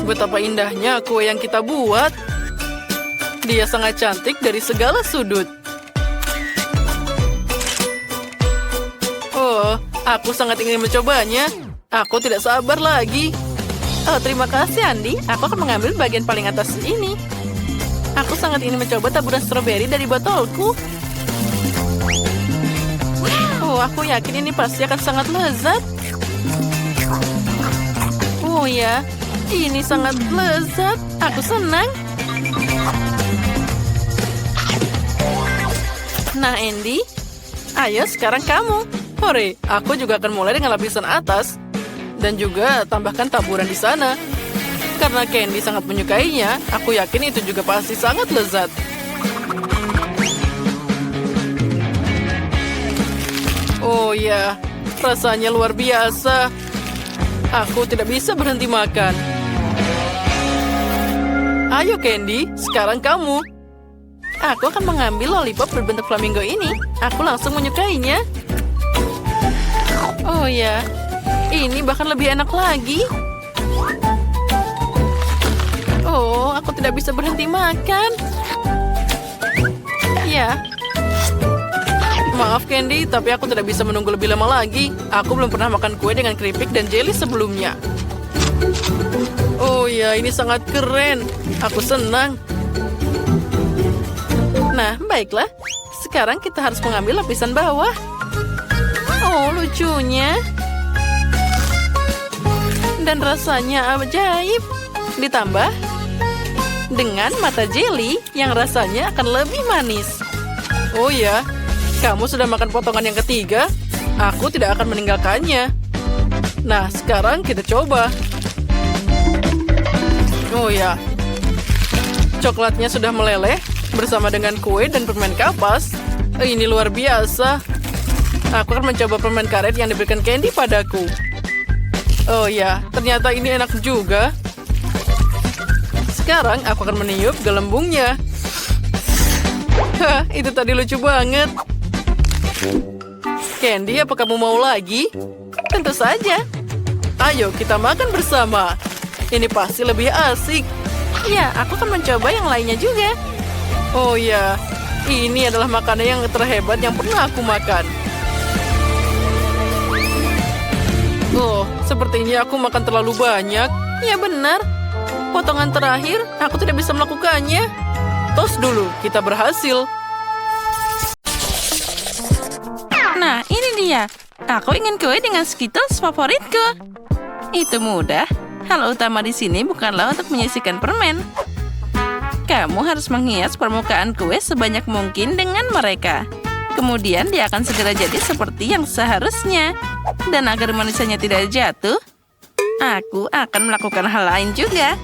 Betapa indahnya kue yang kita buat. Dia sangat cantik dari segala sudut. Oh, aku sangat ingin mencobanya. Aku tidak sabar lagi. Oh, terima kasih, Andi. Aku akan mengambil bagian paling atas ini. Aku sangat ingin mencoba taburan stroberi dari botolku. Oh, aku yakin ini pasti akan sangat lezat. Oh ya, ini sangat lezat. Aku senang. Nah, Andy, ayo sekarang kamu. Hore, aku juga akan mulai dengan lapisan atas. Dan juga tambahkan taburan di sana. Karena Candy sangat menyukainya, aku yakin itu juga pasti sangat lezat. Oh ya, rasanya luar biasa. Aku tidak bisa berhenti makan. Ayo Candy, sekarang kamu. Aku akan mengambil lollipop berbentuk flamingo ini. Aku langsung menyukainya. Oh ya, ini bahkan lebih enak lagi. Oh, aku tidak bisa berhenti makan. Ya. Maaf Candy, tapi aku tidak bisa menunggu lebih lama lagi. Aku belum pernah makan kue dengan keripik dan jelly sebelumnya. Oh ya, ini sangat keren. Aku senang. Nah, baiklah. Sekarang kita harus mengambil lapisan bawah. Oh, lucunya. Dan rasanya ajaib. Ditambah dengan mata jelly yang rasanya akan lebih manis. Oh ya, kamu sudah makan potongan yang ketiga? Aku tidak akan meninggalkannya. Nah, sekarang kita coba. Oh ya, coklatnya sudah meleleh bersama dengan kue dan permen kapas. Ini luar biasa. Aku akan mencoba permen karet yang diberikan Candy padaku. Oh ya, ternyata ini enak juga. Sekarang aku akan meniup gelembungnya. Hah, itu tadi lucu banget. Candy, apa kamu mau lagi? Tentu saja. Ayo, kita makan bersama. Ini pasti lebih asik. Ya, aku akan mencoba yang lainnya juga. Oh ya, ini adalah makanan yang terhebat yang pernah aku makan. Oh, sepertinya aku makan terlalu banyak. Ya benar. Potongan terakhir, aku tidak bisa melakukannya. Tos dulu, kita berhasil. Nah, ini dia. Aku ingin kue dengan Skittles favoritku. Itu mudah. Hal utama di sini bukanlah untuk menyisihkan permen. Kamu harus menghias permukaan kue sebanyak mungkin dengan mereka. Kemudian dia akan segera jadi seperti yang seharusnya. Dan agar manisnya tidak jatuh, aku akan melakukan hal lain juga.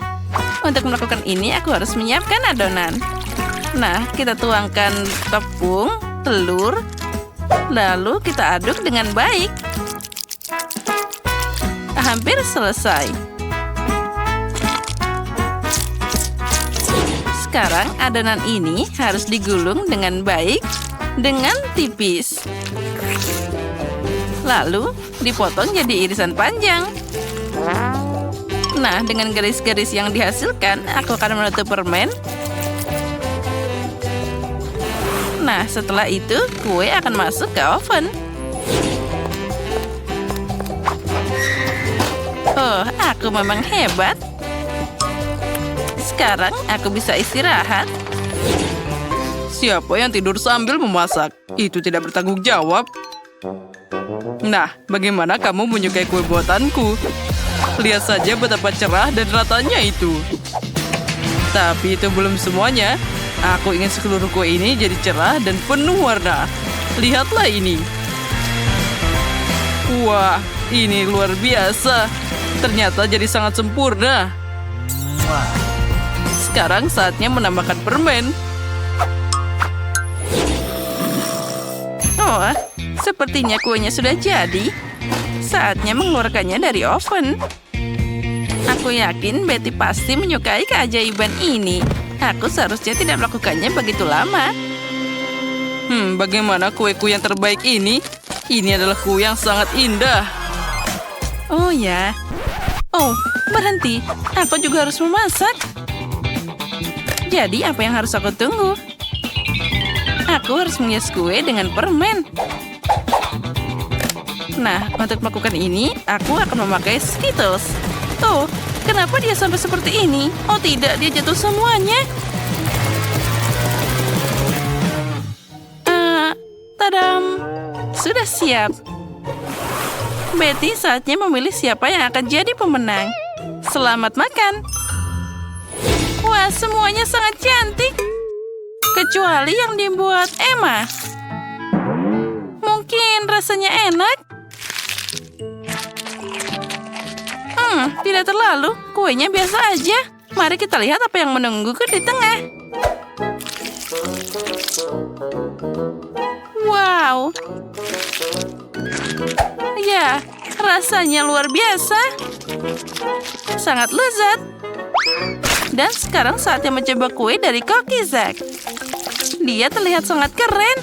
Untuk melakukan ini, aku harus menyiapkan adonan. Nah, kita tuangkan tepung, telur, lalu kita aduk dengan baik. Hampir selesai. Sekarang adonan ini harus digulung dengan baik, dengan tipis. Lalu dipotong jadi irisan panjang. Nah, dengan garis-garis yang dihasilkan, aku akan menutup permen. Nah, setelah itu, kue akan masuk ke oven. Oh, aku memang hebat. Sekarang aku bisa istirahat. Siapa yang tidur sambil memasak? Itu tidak bertanggung jawab. Nah, bagaimana kamu menyukai kue buatanku? Lihat saja betapa cerah dan ratanya itu. Tapi itu belum semuanya. Aku ingin seluruh kue ini jadi cerah dan penuh warna. Lihatlah ini. Wah, ini luar biasa. Ternyata jadi sangat sempurna. Sekarang saatnya menambahkan permen. Oh, sepertinya kuenya sudah jadi. Saatnya mengeluarkannya dari oven. Aku yakin Betty pasti menyukai keajaiban ini. Aku seharusnya tidak melakukannya begitu lama. Bagaimana kueku yang terbaik ini? Ini adalah kue yang sangat indah. Oh ya. Oh, berhenti. Aku juga harus memasak. Jadi apa yang harus aku tunggu? Aku harus menghias kue dengan permen. Nah, untuk melakukan ini, aku akan memakai Skittles. Oh, kenapa dia sampai seperti ini? Oh tidak, dia jatuh semuanya. Tadam! Sudah siap. Betty, saatnya memilih siapa yang akan jadi pemenang. Selamat makan. Wah, semuanya sangat cantik. Kecuali yang dibuat Emma. Mungkin rasanya enak. Tidak terlalu. Kuenya biasa aja. Mari kita lihat apa yang menungguku di tengah. Wow. Ya, rasanya luar biasa. Sangat lezat. Dan sekarang saatnya mencoba kue dari Cookie Zack. Dia terlihat sangat keren.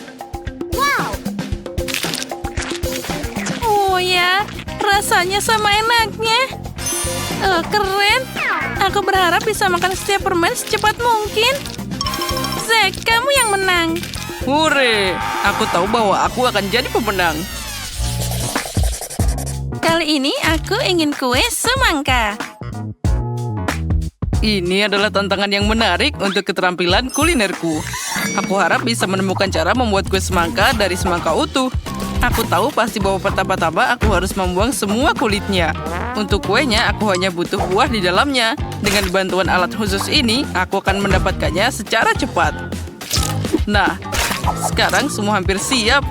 Oh ya, rasanya sama enaknya. Keren. Aku berharap bisa makan setiap permen secepat mungkin. Zack, kamu yang menang. Hore, aku tahu bahwa aku akan jadi pemenang. Kali ini aku ingin kue semangka. Ini adalah tantangan yang menarik untuk keterampilan kulinerku. Aku harap bisa menemukan cara membuat kue semangka dari semangka utuh. Aku tahu pasti bahwa pertama-tama aku harus membuang semua kulitnya. Untuk kuenya, aku hanya butuh buah di dalamnya. Dengan bantuan alat khusus ini, aku akan mendapatkannya secara cepat. Nah, sekarang semua hampir siap.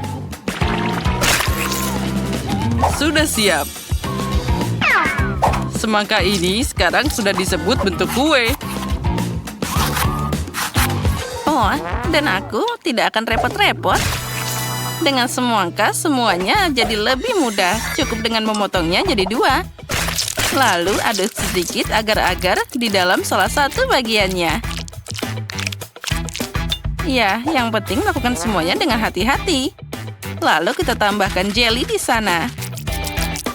Sudah siap. Semangka ini sekarang sudah disebut bentuk kue. Oh, dan aku tidak akan repot-repot. Dengan semangka, semuanya jadi lebih mudah. Cukup dengan memotongnya jadi 2. Lalu aduk sedikit agar-agar di dalam salah satu bagiannya. Ya, yang penting lakukan semuanya dengan hati-hati. Lalu kita tambahkan jelly di sana.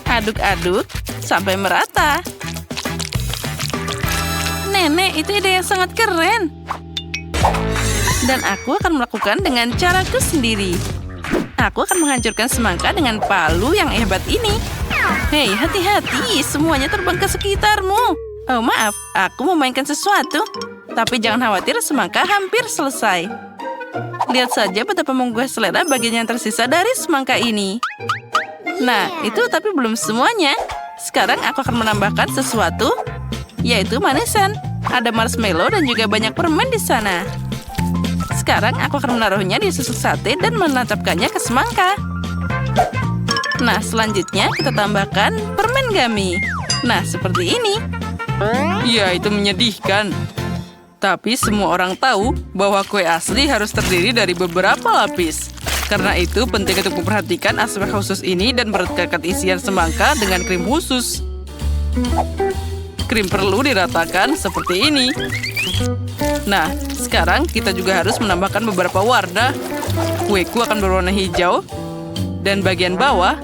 Aduk-aduk sampai merata. Nenek, itu ide yang sangat keren. Dan aku akan melakukan dengan caraku sendiri. Aku akan menghancurkan semangka dengan palu yang hebat ini. Hei, hati-hati, semuanya terbang ke sekitarmu. Oh, maaf, aku memainkan sesuatu. Tapi jangan khawatir, semangka hampir selesai. Lihat saja betapa menggugah selera bagian yang tersisa dari semangka ini. Nah, itu tapi belum semuanya. Sekarang aku akan menambahkan sesuatu, yaitu manisan. Ada marshmallow dan juga banyak permen di sana. Sekarang aku akan menaruhnya di susu sate dan menancapkannya ke semangka. Nah, selanjutnya kita tambahkan permen gummy. Nah, seperti ini. Ya, itu menyedihkan. Tapi semua orang tahu bahwa kue asli harus terdiri dari beberapa lapis. Karena itu penting untuk memperhatikan aspek khusus ini dan merekatkan isian semangka dengan krim khusus. Krim perlu diratakan seperti ini. Nah, sekarang kita juga harus menambahkan beberapa warna. Kueku akan berwarna hijau dan bagian bawah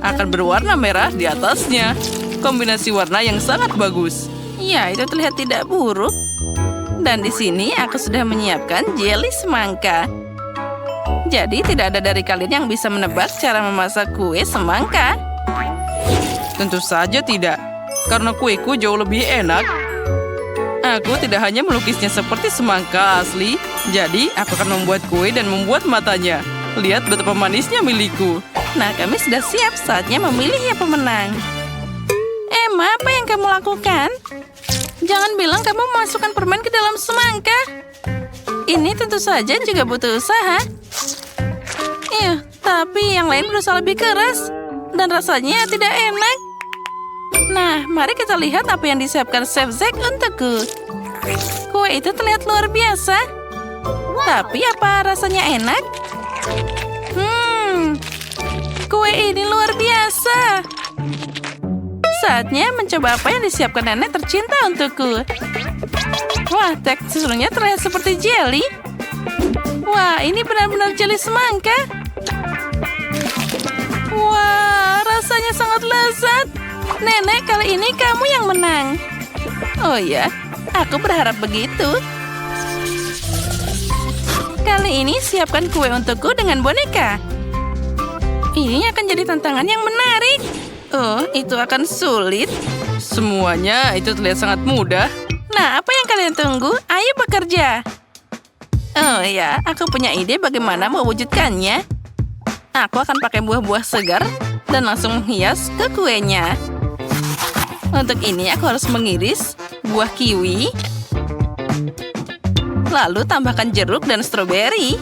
akan berwarna merah di atasnya. Kombinasi warna yang sangat bagus. Ya, itu terlihat tidak buruk. Dan di sini aku sudah menyiapkan jelly semangka. Jadi tidak ada dari kalian yang bisa menebak cara memasak kue semangka. Tentu saja tidak, karena kueku jauh lebih enak. Aku tidak hanya melukisnya seperti semangka asli, jadi aku akan membuat kue dan membuat matanya. Lihat betapa manisnya milikku. Nah, kami sudah siap, saatnya memilih yang pemenang. Emma, apa yang kamu lakukan? Jangan bilang kamu memasukkan permen ke dalam semangka. Ini tentu saja juga butuh usaha. Tapi yang lain berusaha lebih keras. Dan rasanya tidak enak. Nah, mari kita lihat apa yang disiapkan Chef Zack untukku. Kue itu terlihat luar biasa. Tapi apa rasanya enak? Kue ini luar biasa. Saatnya mencoba apa yang disiapkan nenek tercinta untukku. Wah, teksturnya terlihat seperti jelly. Wah, ini benar-benar jelly semangka. Wah, rasanya sangat lezat. Nenek, kali ini kamu yang menang. Oh ya, aku berharap begitu. Kali ini siapkan kue untukku dengan boneka. Ini akan jadi tantangan yang menarik. Oh, itu akan sulit. Semuanya itu terlihat sangat mudah. Nah, apa yang kalian tunggu? Ayo bekerja. Oh ya, aku punya ide bagaimana mewujudkannya. Aku akan pakai buah-buah segar dan langsung menghias ke kuenya. Untuk ini aku harus mengiris buah kiwi. Lalu tambahkan jeruk dan stroberi.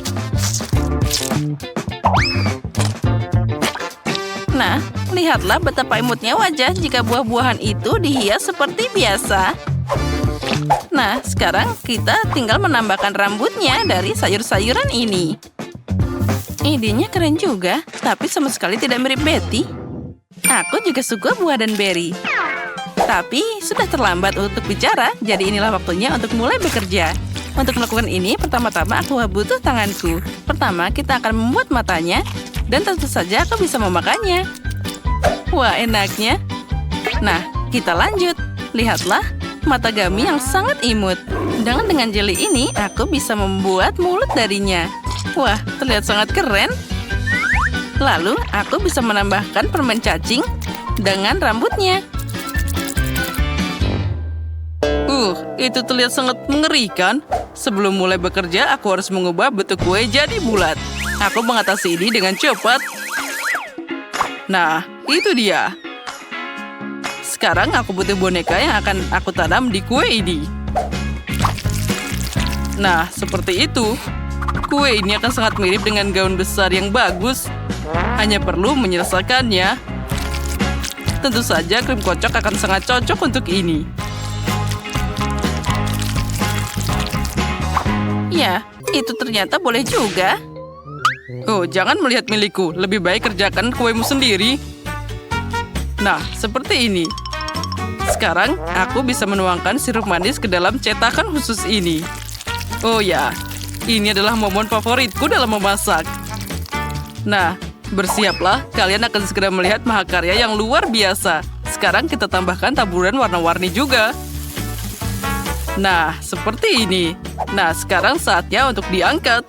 Nah, lihatlah betapa imutnya wajah jika buah-buahan itu dihias seperti biasa. Nah, sekarang kita tinggal menambahkan rambutnya dari sayur-sayuran ini. Idenya keren juga, tapi sama sekali tidak mirip Betty. Aku juga suka buah dan berry. Tapi sudah terlambat untuk bicara, jadi inilah waktunya untuk mulai bekerja. Untuk melakukan ini, pertama-tama aku butuh tanganku. Pertama, kita akan membuat matanya, dan tentu saja aku bisa memakannya. Wah, enaknya. Nah, kita lanjut. Lihatlah, mata gummy yang sangat imut. Dengan jelly ini, aku bisa membuat mulut darinya. Wah, terlihat sangat keren. Lalu, aku bisa menambahkan permen cacing dengan rambutnya. Itu terlihat sangat mengerikan. Sebelum mulai bekerja, aku harus mengubah bentuk kue jadi bulat. Aku mengatasi ini dengan cepat. Nah, itu dia. Sekarang aku butuh boneka yang akan aku tanam di kue ini. Nah, seperti itu. Kue ini akan sangat mirip dengan gaun besar yang bagus. Hanya perlu menyelesaikannya. Tentu saja krim kocok akan sangat cocok untuk ini. Ya, itu ternyata boleh juga. Oh, jangan melihat milikku. Lebih baik kerjakan kuemu sendiri. Nah, seperti ini. Sekarang, aku bisa menuangkan sirup manis ke dalam cetakan khusus ini. Oh ya, ini adalah momen favoritku dalam memasak. Nah, bersiaplah. Kalian akan segera melihat mahakarya yang luar biasa. Sekarang kita tambahkan taburan warna-warni juga. Nah, seperti ini. Nah, sekarang saatnya untuk diangkat.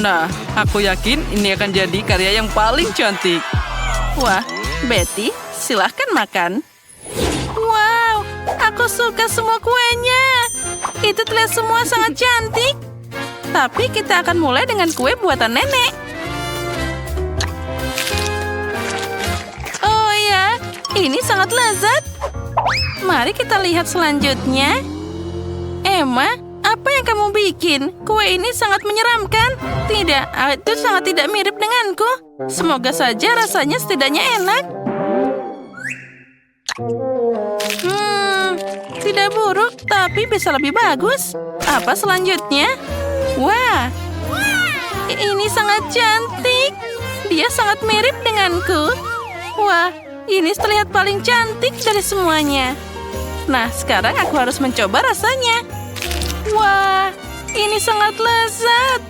Nah, aku yakin ini akan jadi karya yang paling cantik. Wah, Betty, silahkan makan. Wow, aku suka semua kuenya. Itu terlihat semua sangat cantik. Tapi kita akan mulai dengan kue buatan nenek. Oh ya, ini sangat lezat. Mari kita lihat selanjutnya. Emma, apa yang kamu bikin? Kue ini sangat menyeramkan. Tidak, itu sangat tidak mirip denganku. Semoga saja rasanya setidaknya enak. Tidak buruk, tapi bisa lebih bagus. Apa selanjutnya? Wah, ini sangat cantik. Dia sangat mirip denganku. Wah, ini terlihat paling cantik dari semuanya. Nah, sekarang aku harus mencoba rasanya. Wah, ini sangat lezat.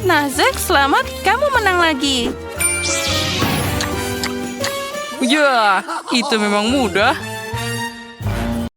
Nah, Zack, selamat. Kamu menang lagi. Ya, itu memang mudah.